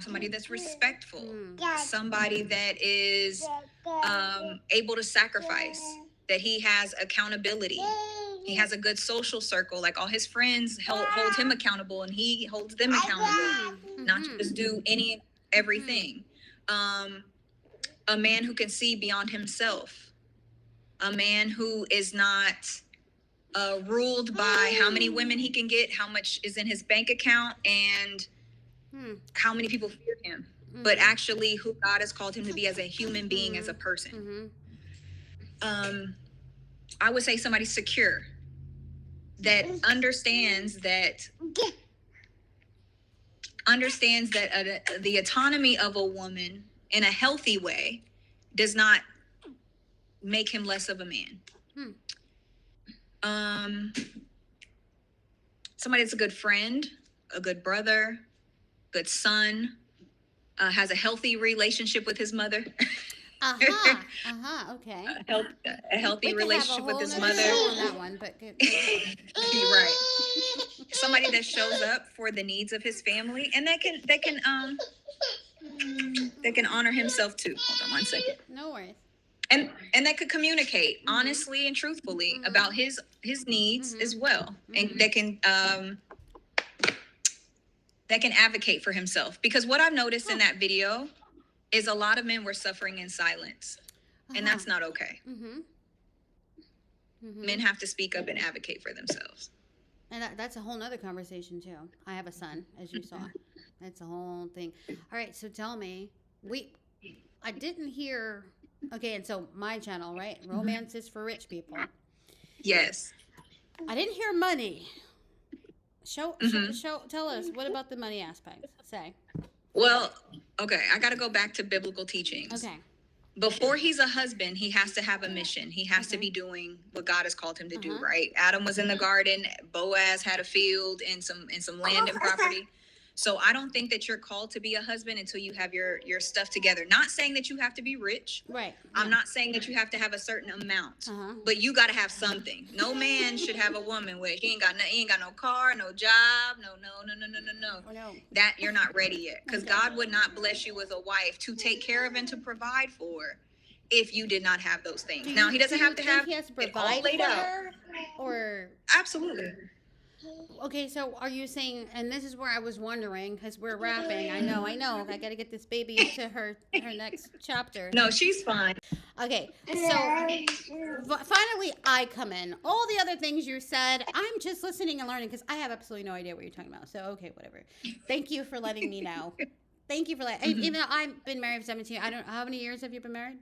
Somebody that's respectful. Somebody that is able to sacrifice, that he has accountability. He has a good social circle. Like, all his friends hold him accountable, and he holds them accountable. Not to just do everything. A man who can see beyond himself. A man who is not ruled by how many women he can get, how much is in his bank account, and how many people fear him, but actually who God has called him to be as a human being, as a person. I would say somebody secure, that understands that the autonomy of a woman in a healthy way does not make him less of a man. Somebody that's a good friend, a good brother, good son, has a healthy relationship with his mother. Okay. A healthy relationship with his mother. On that one, but good. Right. Somebody that shows up for the needs of his family, and that can honor himself too. Hold on one second. No worries. And that could communicate honestly and truthfully about his needs as well, and that can advocate for himself. Because what I've noticed in that video is a lot of men were suffering in silence. And that's not okay. Mm-hmm. Mm-hmm. Men have to speak up and advocate for themselves. And that's a whole nother conversation too. I have a son, as you saw. That's a whole thing. All right, so tell me, I didn't hear. Okay, and so my channel, right? Romance is for rich people. Yes. I didn't hear money. Show. Tell us, what about the money aspect? Say. Well, okay, I got to go back to biblical teachings. Okay. Before he's a husband, he has to have a mission. He has to be doing what God has called him to do, right? Adam was in the garden. Boaz had a field and some land and property. So I don't think that you're called to be a husband until you have your stuff together. Not saying that you have to be rich. Right. I'm not saying that you have to have a certain amount, but you got to have something. No man should have a woman with he ain't got no car, no job, no. That you're not ready yet, because God would not bless you with a wife to take care of and to provide for if you did not have those things. Now he doesn't have to have he has to it all provide laid for out. her, or Absolutely. okay, so are you saying, and this is where I was wondering, because we're wrapping. I know. I got to get this baby to her next chapter. No, she's fine. Okay, so finally I come in. All the other things you said, I'm just listening and learning because I have absolutely no idea what you're talking about. So, okay, whatever. Thank you for letting me know. Thank you for letting, even though I've been married for 17, how many years have you been married?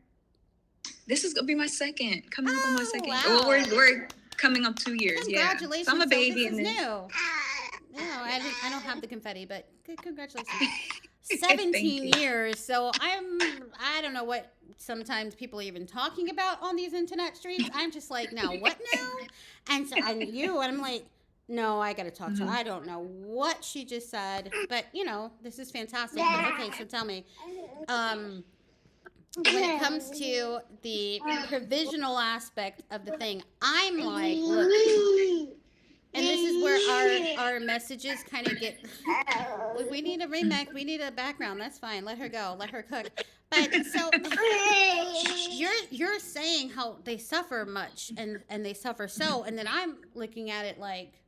This is going to be my second. Coming up on my second. Wow. Well, we're coming up 2 years. Congratulations. Yeah. So I'm a baby. So this is new. No, I don't have the confetti, but congratulations. 17 years. So I don't know what sometimes people are even talking about on these internet streets. I'm just like, now what now? And so I'm like, no, I got to talk to her. I don't know what she just said, but this is fantastic. But, okay, so tell me, when it comes to the provisional aspect of the thing, I'm like, look, and this is where our messages kind of get, we need a remake, we need a background, that's fine, let her go, let her cook. But so you're saying how they suffer much and they suffer so, and then I'm looking at it like,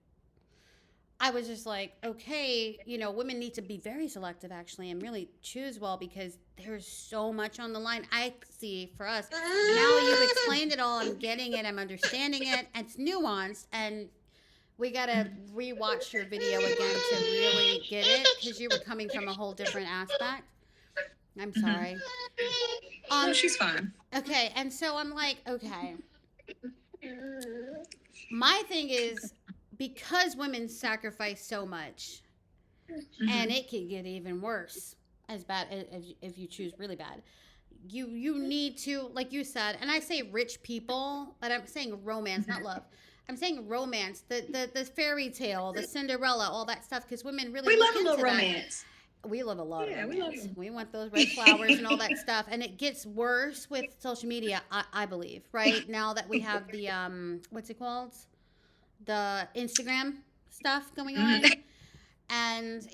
I was just like, okay, women need to be very selective actually and really choose well, because there's so much on the line. I see for us. Now you've explained it all. I'm getting it. I'm understanding it. It's nuanced, and we got to rewatch your video again to really get it, because you were coming from a whole different aspect. I'm sorry. No, she's fine. Okay, and so I'm like, okay. My thing is, because women sacrifice so much, and it can get even worse, as bad if you choose really bad, you need to, like you said, and I say rich people, but I'm saying romance, not love. I'm saying romance, the fairy tale, the Cinderella, all that stuff, because women really love a little that. romance. We love a lot of romance. We Want those red flowers and all that stuff, and it gets worse with social media, I believe, right? Now that we have the what's it called? The Instagram stuff going on. And,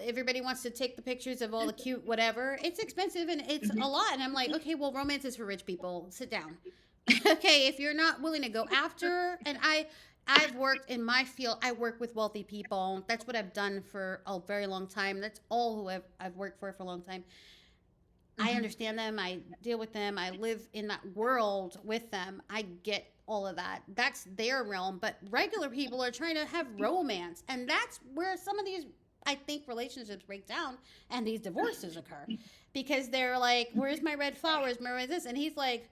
everybody wants to take the pictures of all the cute whatever. It's expensive and it's a lot. And I'm like, okay, well, romance is for rich people. Sit down. Okay, if you're not willing to go after, and I've worked in my field, I work with wealthy people. That's what I've done for a very long time. That's all who I've worked for a long time. I understand them. I deal with them. I live in that world with them. I get all of that. That's their realm. But regular people are trying to have romance. And that's where some of these, I think, relationships break down and these divorces occur. Because they're like, where's my red flowers? Where's this? And he's like,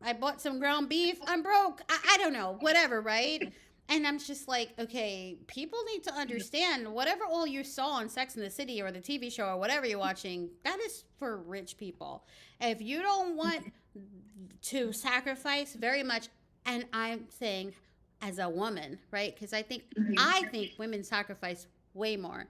I bought some ground beef. I'm broke. I don't know. Whatever, right? And I'm just like, okay, people need to understand whatever all you saw on Sex and the City or the TV show or whatever you're watching, that is for rich people. If you don't want to sacrifice very much, and I'm saying as a woman, right? Because I think women sacrifice way more,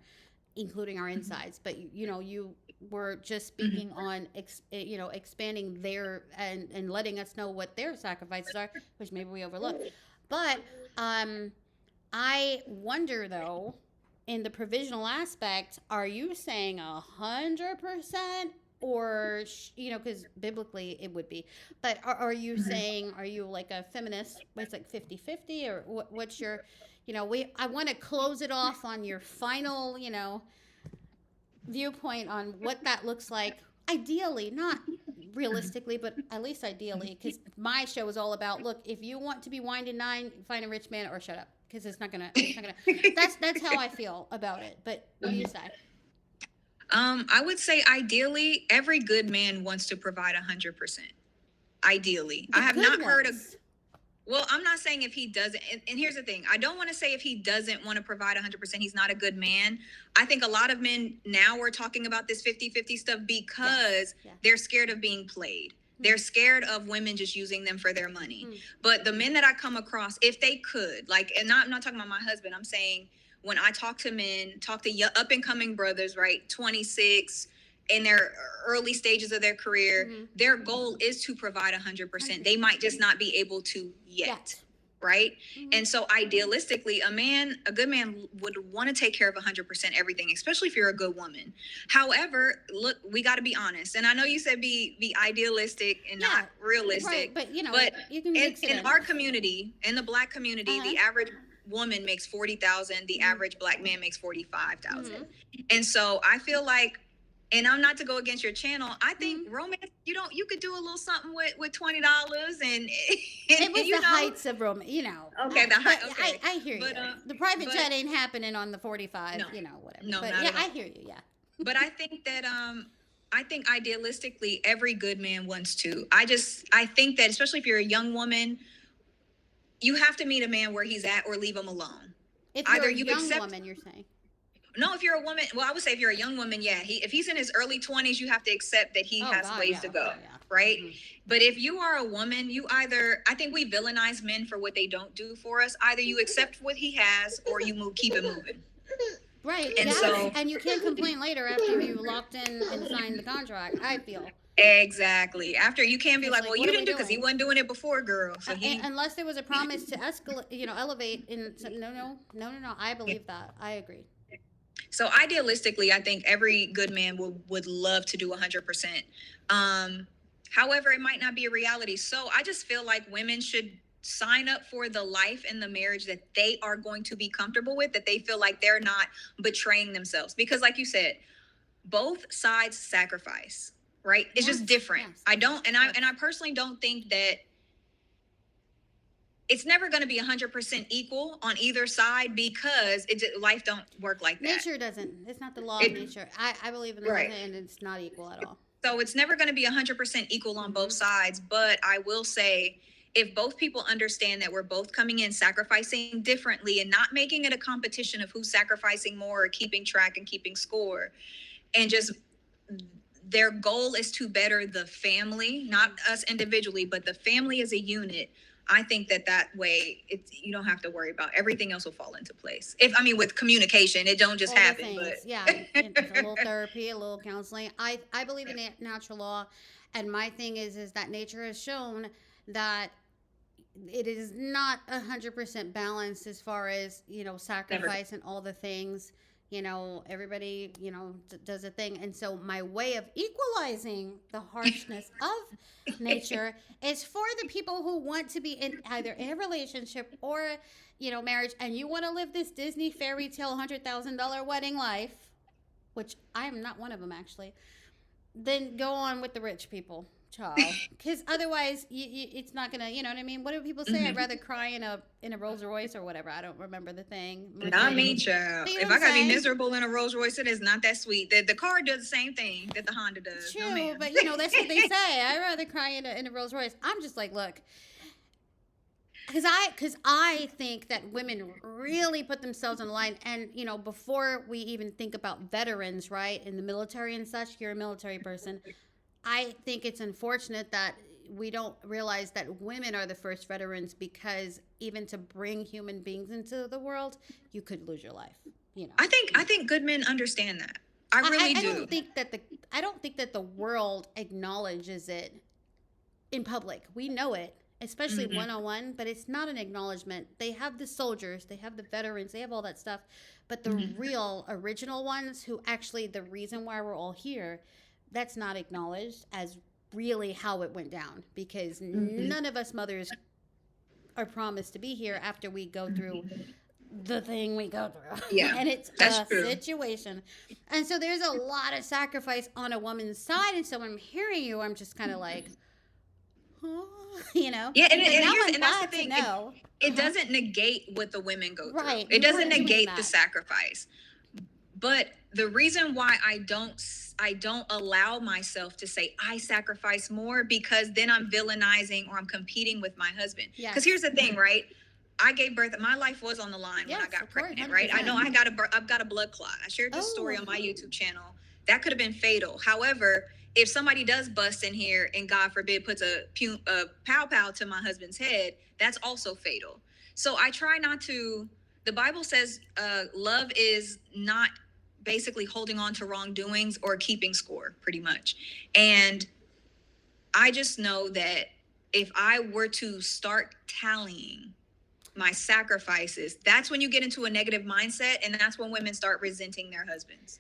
including our insides. But, you were just speaking on, expanding their and letting us know what their sacrifices are, which maybe we overlook. But I wonder, though, in the provisional aspect, are you saying 100%? Or, because biblically it would be. But are you saying, are you like a feminist? It's like 50-50? Or what's your, I want to close it off on your final, viewpoint on what that looks like. Ideally, not realistically, but at least ideally, because my show is all about, look, if you want to be wined and dined, find a rich man or shut up, because it's not gonna. That's how I feel about it. But what do you say? I would say ideally, every good man wants to provide 100%. Ideally, I have not heard of. Well, I'm not saying if he doesn't, and here's the thing. I don't want to say if he doesn't want to provide 100%, he's not a good man. I think a lot of men now are talking about this 50-50 stuff because they're scared of being played. They're scared of women just using them for their money. But the men that I come across, if they could, like, and I'm not talking about my husband, I'm saying when I talk to men, talk to up and coming brothers, right, 26, in their early stages of their career, their goal is to provide 100%. They might just not be able to yet. Right. And so idealistically, a good man would want to take care of 100% everything, especially if you're a good woman. However, look, we got to be honest. And I know you said be idealistic and not realistic, right, but you can in our community, in the Black community, the average woman makes 40,000. The average Black man makes 45,000. And so I feel like, and I'm not to go against your channel, I think romance, you could do a little something with $20 and it was the heights of romance, Okay, the height. Okay. I hear you. The private jet ain't happening on the 45, whatever. No, but not at all. I hear you, yeah. But I think that I think idealistically every good man wants to. I think that especially if you're a young woman, you have to meet a man where he's at or leave him alone. If you're a young woman, you're saying. No, if you're a woman, well, I would say if you're a young woman, if he's in his early 20s, you have to accept that he has ways to go, right? But if you are a woman, I think we villainize men for what they don't do for us. Either you accept what he has or you keep it moving. Right, and you can't complain later after you locked in and signed the contract, I feel. Exactly. After you can't be like, well, you didn't do because he doing? wasn't doing it before, girl. So unless there was a promise to escalate, elevate. No. I believe that. I agree. So idealistically, I think every good man would love to do 100%. However, it might not be a reality. So I just feel like women should sign up for the life and the marriage that they are going to be comfortable with, that they feel like they're not betraying themselves. Because like you said, both sides sacrifice, right? It's just different. Yes. I personally don't think that it's never going to be 100% equal on either side because life don't work like that. Nature doesn't. It's not the law of nature. I believe in that, and it's not equal at all. So it's never going to be 100% equal on both sides. But I will say, if both people understand that we're both coming in sacrificing differently and not making it a competition of who's sacrificing more or keeping track and keeping score, and just their goal is to better the family, not us individually, but the family as a unit, I think that way you don't have to worry about everything else will fall into place. With communication, it don't just happen. But it's a little therapy, a little counseling. I believe in natural law, and my thing is that nature has shown that it is not 100% balanced as far as sacrifice and all the things. Everybody does a thing, and so my way of equalizing the harshness of nature is for the people who want to be in either in a relationship or marriage, and you want to live this Disney fairy tale $100,000 wedding life, which I am not one of them actually. Then go on with the rich people, child, because otherwise it's not gonna. You know what I mean? What do people say? I'd rather cry in a Rolls Royce or whatever. I don't remember the thing. Not me, child. If I gotta be miserable in a Rolls Royce, it is not that sweet. The car does the same thing that the Honda does. True, no, but that's what they say. I'd rather cry in a Rolls Royce. I'm just like, look. Because I think that women really put themselves on the line. And, before we even think about veterans, right, in the military and such, you're a military person. I think it's unfortunate that we don't realize that women are the first veterans, because even to bring human beings into the world, you could lose your life. I think good men understand that. I really do. I don't think that the world acknowledges it in public. We know it. Especially one-on-one, but it's not an acknowledgement. They have the soldiers, they have the veterans, they have all that stuff. But the real original ones who actually the reason why we're all here, that's not acknowledged as really how it went down. Because none of us mothers are promised to be here after we go through the thing we go through. Yeah, And it's that's a true. situation. And so there's a lot of sacrifice on a woman's side. And so when I'm hearing you, I'm just kind of like, huh? You know? Yeah, and, But and, now here's, I'm and that's the glad to thing. know. It doesn't negate what the women go through. Right, It you doesn't weren't doing negate the that. sacrifice. But the reason why I don't allow myself to say I sacrifice more, because then I'm villainizing or I'm competing with my husband. Yes. Because here's the thing, right? I gave birth. My life was on the line when I Yes, got of course, pregnant, right? I 100%. know I've got a blood clot. I shared this story Oh. on my YouTube channel. That could have been fatal. However, if somebody does bust in here and God forbid puts a pow pow to my husband's head, that's also fatal. So I try not to. The Bible says love is not basically holding on to wrongdoings or keeping score, pretty much. And I just know that if I were to start tallying my sacrifices, that's when you get into a negative mindset, and that's when women start resenting their husbands.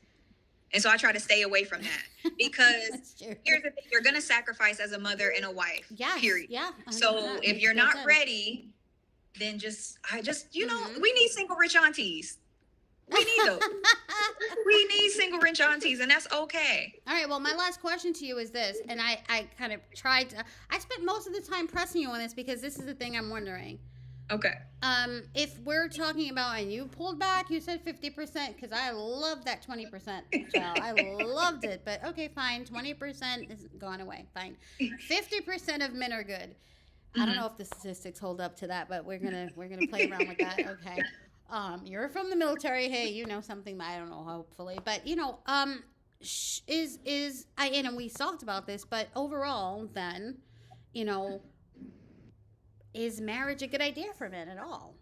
And so I try to stay away from that, because That's true. here's the thing: you're going to sacrifice as a mother and a wife. Yes, Period. yeah. So 100%. if Makes you're no not sense. ready, then you know, Mhm. we need single rich aunties. We need those. We need single rich aunties, and that's okay. All right, well, my last question to you is this, and I kind of tried to, I spent most of the time pressing you on this because this is the thing I'm wondering. Okay. If we're talking about, and you pulled back, you said 50%, because I love that 20%, child. I loved it, but okay, fine, 20% is gone away, fine. 50% of men are good. I don't know if the statistics hold up to that, but we're gonna play around with that. Okay. You're from the military. Hey, you know something that I don't know, hopefully. But you know, and we talked about this, but overall, then, you know, is marriage a good idea for men at all?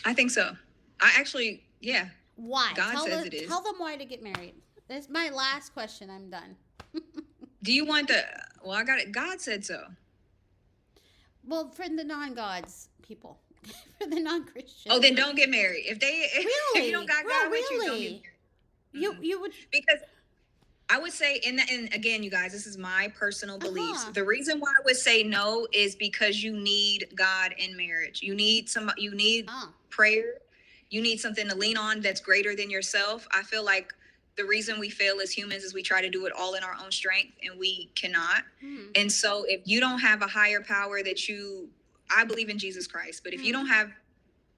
I think so. I actually, yeah. Why? God says it is. Tell them why to get married. That's my last question. I'm done. Do you want the? Well, I got it. God said so. Well, for the non-gods people, for the non-Christians. Oh, then don't get married. If you don't got God with you, don't get married. You would, Because I would say, and again, you guys, this is my personal beliefs. Uh-huh. The reason why I would say no is because you need God in marriage. You need prayer. You need something to lean on that's greater than yourself. I feel like the reason we fail as humans is we try to do it all in our own strength, and we cannot. And so if you don't have a higher power I believe in Jesus Christ, but if you don't have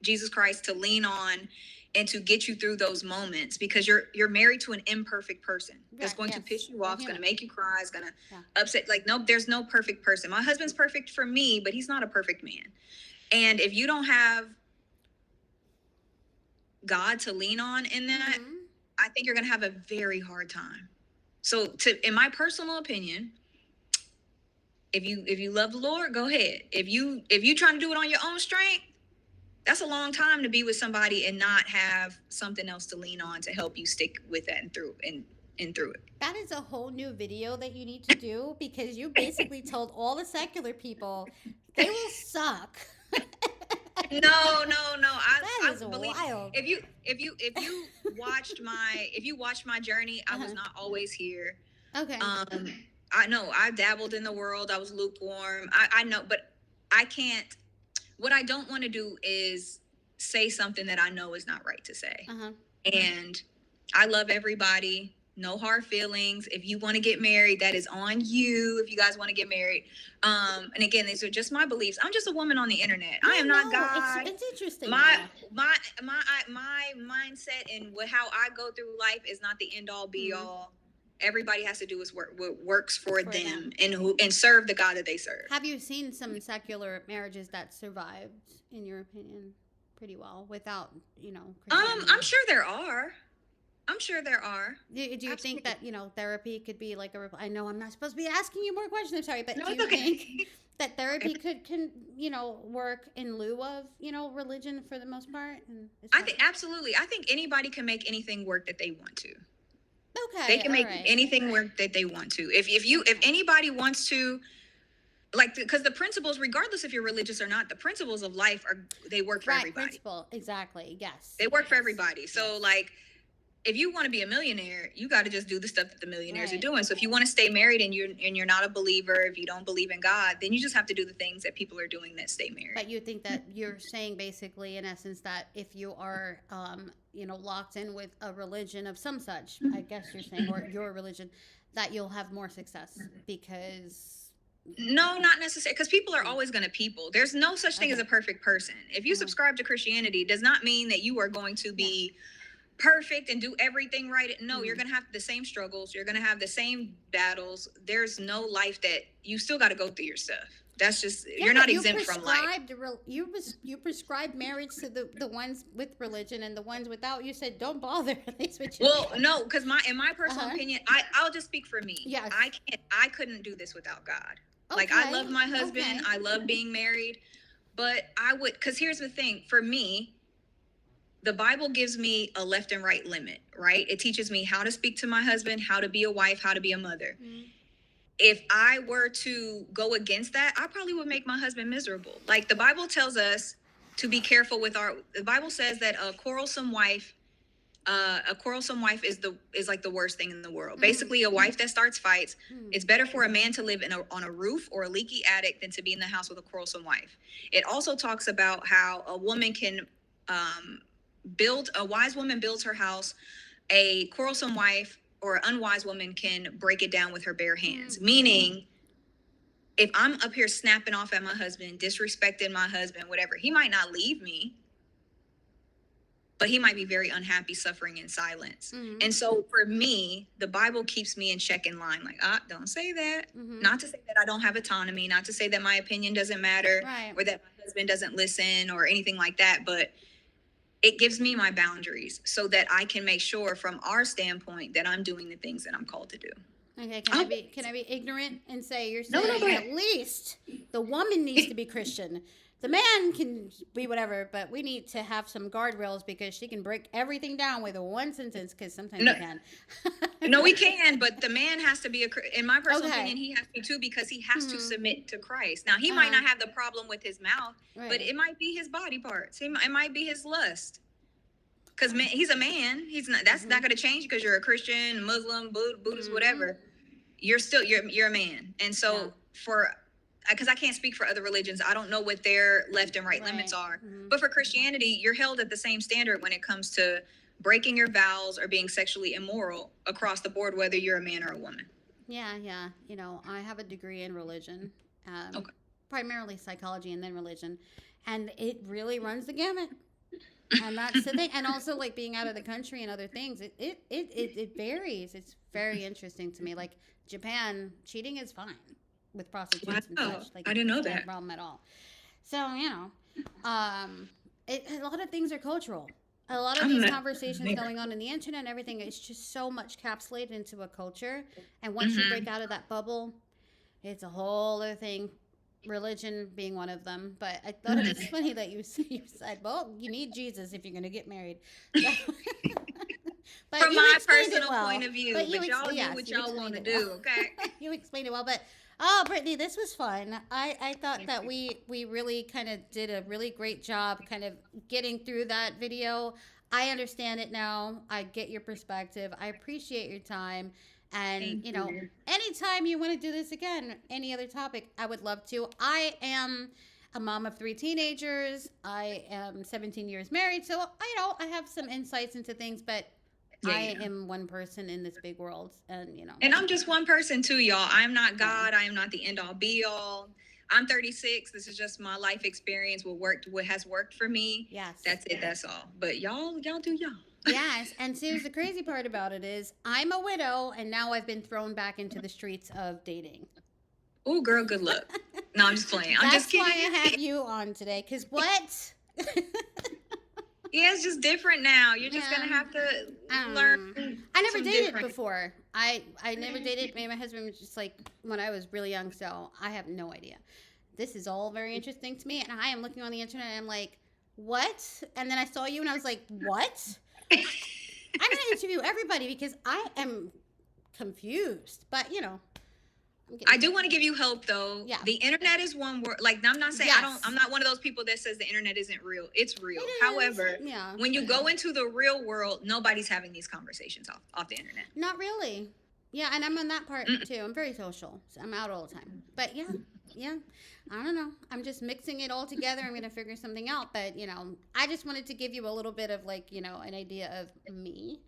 Jesus Christ to lean on and to get you through those moments, because you're married to an imperfect person that's going to piss you off, is going to make you cry, is going to upset. Like, no, there's no perfect person. My husband's perfect for me, but he's not a perfect man. And if you don't have God to lean on in that, I think you're going to have a very hard time. So in my personal opinion, if you love the Lord, go ahead. If you trying to do it on your own strength, that's a long time to be with somebody and not have something else to lean on to help you stick with that and through it. That is a whole new video that you need to do, because you basically told all the secular people they will suck. No. That is believe wild. if you watched my journey, I was not always here. Okay. I know I dabbled in the world. I was lukewarm. I know, but I can't. What I don't want to do is say something that I know is not right to say. And I love everybody. No hard feelings. If you want to get married, that is on you. If you guys want to get married. And again, these are just my beliefs. I'm just a woman on the internet. I am not God. It's interesting. My mindset and how I go through life is not the end all be all. Everybody has to do is what works for them and serve the God that they serve. Have you seen some secular marriages that survived, in your opinion, pretty well without, Christianity? I'm sure there are. Do you think that, therapy could be like I know I'm not supposed to be asking you more questions, I'm sorry, but No, do it's you okay. think that therapy can work in lieu of, religion for the most part? I think absolutely. I think anybody can make anything work that they want to. Okay. They can make anything work that they want to. If anybody wants to, because the principles, regardless if you're religious or not, the principles of life they work for everybody. Principle, exactly. Yes. They work for everybody. So if you want to be a millionaire, you got to just do the stuff that the millionaires are Right. doing. So if you want to stay married and you're not a believer, if you don't believe in God, then you just have to do the things that people are doing that stay married. But you think that you're saying basically, in essence, that if you are, locked in with a religion of some such, I guess you're saying, or your religion, that you'll have more success because. No, not necessarily, because people are always going to people. There's no such thing as a perfect person. If you subscribe to Christianity, it does not mean that you are going to be perfect and do everything right. No, you're going to have the same struggles. You're going to have the same battles. There's no life that you still got to go through your stuff. That's just, you're not exempt from life. You prescribed marriage to the ones with religion, and the ones without, you said don't bother. Well, no, because in my personal opinion, I'll just speak for me. Yes. I couldn't do this without God. Okay. Like, I love my husband. Okay. I love being married, but because here's the thing, for me, the Bible gives me a left and right limit, right? It teaches me how to speak to my husband, how to be a wife, how to be a mother. Mm-hmm. If I were to go against that, I probably would make my husband miserable. Like, the Bible tells us to be careful with the Bible says that a quarrelsome wife is like the worst thing in the world. Basically, a wife that starts fights. It's better for a man to live on a roof or a leaky attic than to be in the house with a quarrelsome wife. It also talks about how a woman can a wise woman builds her house. A quarrelsome wife or unwise woman can break it down with her bare hands. Meaning, if I'm up here snapping off at my husband, disrespecting my husband, whatever, he might not leave me, but he might be very unhappy, suffering in silence. Mm-hmm. And so for me, the Bible keeps me in check in line. Like, don't say that. Mm-hmm. Not to say that I don't have autonomy, not to say that my opinion doesn't matter, right, or that my husband doesn't listen or anything like that. But it gives me my boundaries so that I can make sure from our standpoint that I'm doing the things that I'm called to do. Okay, can I be ignorant and say you're saying at least the woman needs to be Christian. The man can be whatever, but we need to have some guardrails because she can break everything down with one sentence, because sometimes we can. No, we can, but the man has to be, in my personal opinion, he has to too, because he has to submit to Christ. Now, he might not have the problem with his mouth, but it might be his body parts. It might be his lust. Because he's a man. That's not going to change because you're a Christian, Muslim, Buddhist, whatever. You're a man. And so because I can't speak for other religions, I don't know what their left and right limits are. Mm-hmm. But for Christianity, you're held at the same standard when it comes to breaking your vows or being sexually immoral across the board, whether you're a man or a woman. Yeah. I have a degree in religion, primarily psychology and then religion, and it really runs the gamut. And that's the thing. And also, like, being out of the country and other things, it varies. It's very interesting to me. Like, Japan, cheating is fine with prostitutes and such. Like, I didn't know that. No problem at all. So, a lot of things are cultural. A lot of these conversations going on in the internet and everything, it's just so much capsulated into a culture. And once you break out of that bubble, it's a whole other thing. Religion being one of them. But I thought it was funny that you said, well, you need Jesus if you're going to get married. But from my personal point of view, but y'all do what y'all want to do, okay? You explained it well, but Brittany, this was fun. I thought that we really kind of did a really great job kind of getting through that video. I understand it now. I get your perspective. I appreciate your time. And, anytime you want to do this again, any other topic, I would love to. I am a mom of 3 teenagers. I am 17 years married. So, I have some insights into things, but I am one person in this big world. And, And I'm just one person too, y'all. I'm not God. I am not the end all be all. I'm 36. This is just my life experience. What has worked for me. Yes. That's it. That's all. But y'all do y'all. Yes, and see, the crazy part about it is I'm a widow, and now I've been thrown back into the streets of dating. Oh, girl, good luck. No, I'm just playing. I'm just kidding. That's why I have you on today, because what? Yeah, it's just different now. You're just going to have to learn. I never dated before. I never dated. My husband was just like, when I was really young, so I have no idea. This is all very interesting to me, and I am looking on the internet, and I'm like, what? And then I saw you, and I was like, what? I'm going to interview everybody because I am confused. But, I do want to give you hope though. Yeah. The internet is one word. Like, I'm not saying Yes. I'm not one of those people that says the internet isn't real. It's real. It is. However, Yeah. when you go into the real world, nobody's having these conversations off the internet. Not really. Yeah, and I'm on that part too. I'm very social. So I'm out all the time. But yeah. I don't know. I'm just mixing it all together. I'm gonna figure something out. But I just wanted to give you a little bit of like, an idea of me.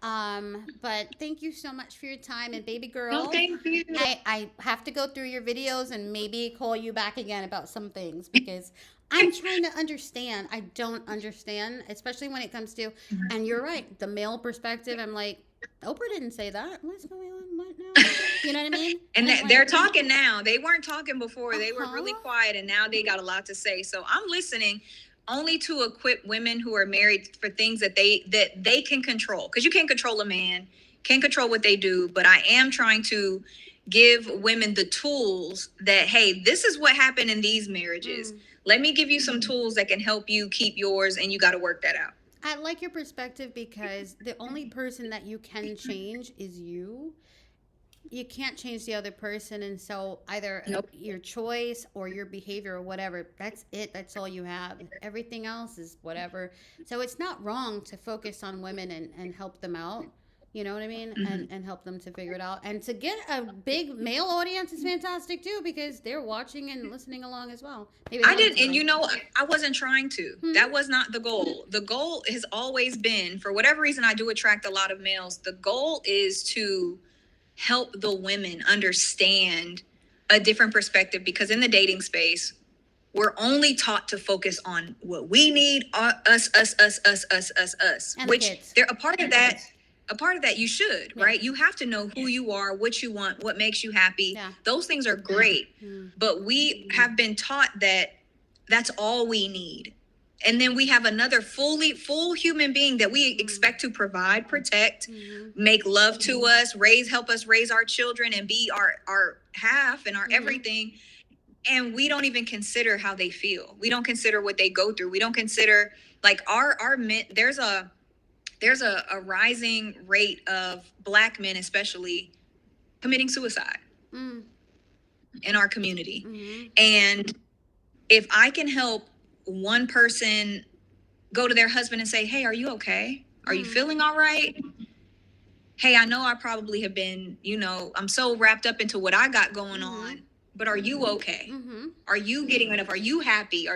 But thank you so much for your time, and baby girl. No, thank you. I have to go through your videos and maybe call you back again about some things because I'm trying to understand. I don't understand, especially when it comes to, and you're right, the male perspective. I'm like, Oprah didn't say that. What's going on? What now? You know what I mean? And I'm they're like, talking now. They weren't talking before. They were really Uh-huh. quiet, and now they got a lot to say. So I'm listening only to equip women who are married for things that they can control. Because you can't control a man, can't control what they do. But I am trying to give women the tools that, hey, this is what happened in these marriages. Let me give you some tools that can help you keep yours, and you got to work that out. I like your perspective because the only person that you can change is you. You can't change the other person, and so either your choice or your behavior or whatever, that's it. That's all you have. Everything else is whatever. So it's not wrong to focus on women and help them out. You know what I mean? And help them to figure it out. And to get a big male audience is fantastic too because they're watching and listening along as well. Maybe I didn't, and I wasn't trying to. That was not the goal. The goal has always been, for whatever reason, I do attract a lot of males. The goal is to help the women understand a different perspective because in the dating space, we're only taught to focus on what we need, us, And which kids. they're a part of that. A part of that you should, right? You have to know who you are, what you want, what makes you happy. Yeah. Those things are great. But we have been taught that that's all we need. And then we have another full human being that we expect to provide, protect, make love to us, help us raise our children and be our half and our everything. And we don't even consider how they feel. We don't consider what they go through. We don't consider like our men. There's a rising rate of Black men, especially, committing suicide in our community. And if I can help one person go to their husband and say, hey, are you okay? Are you feeling all right? Hey, I know I probably have been, I'm so wrapped up into what I got going on, but are you okay? Are you getting enough? Are you happy?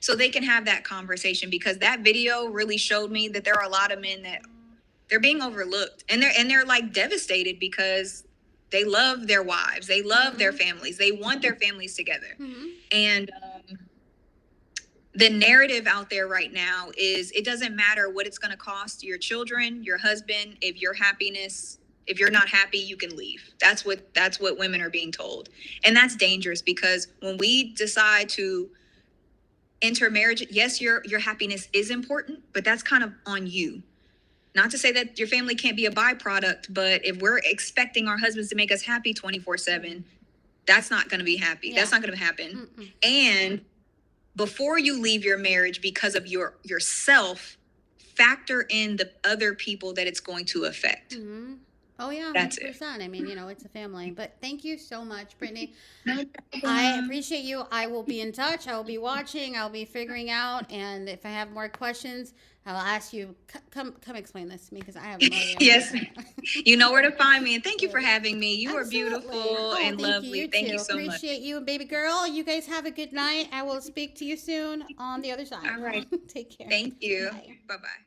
So they can have that conversation because that video really showed me that there are a lot of men that they're being overlooked and they're like devastated because they love their wives. They love their families. They want their families together. And the narrative out there right now is it doesn't matter what it's going to cost your children, your husband, if you're not happy, you can leave. That's what women are being told. And that's dangerous because when we decide to enter marriage, yes, your happiness is important, but that's kind of on you. Not to say that your family can't be a byproduct, but if we're expecting our husbands to make us happy 24/7, that's not going to be happy. That's not going to happen. And before you leave your marriage because of yourself, factor in the other people that it's going to affect. Oh yeah, That's 100%. I mean, it's a family. But thank you so much, Brittany. I appreciate you. I will be in touch. I will be watching. I'll be figuring out. And if I have more questions, I'll ask you. Come explain this to me because I have no idea. Yes, you know where to find me. And thank you for having me. You are Absolutely. beautiful and lovely. Thank you so much. Appreciate you, baby girl. You guys have a good night. I will speak to you soon on the other side. All right. Take care. Thank you. Bye. Bye-bye.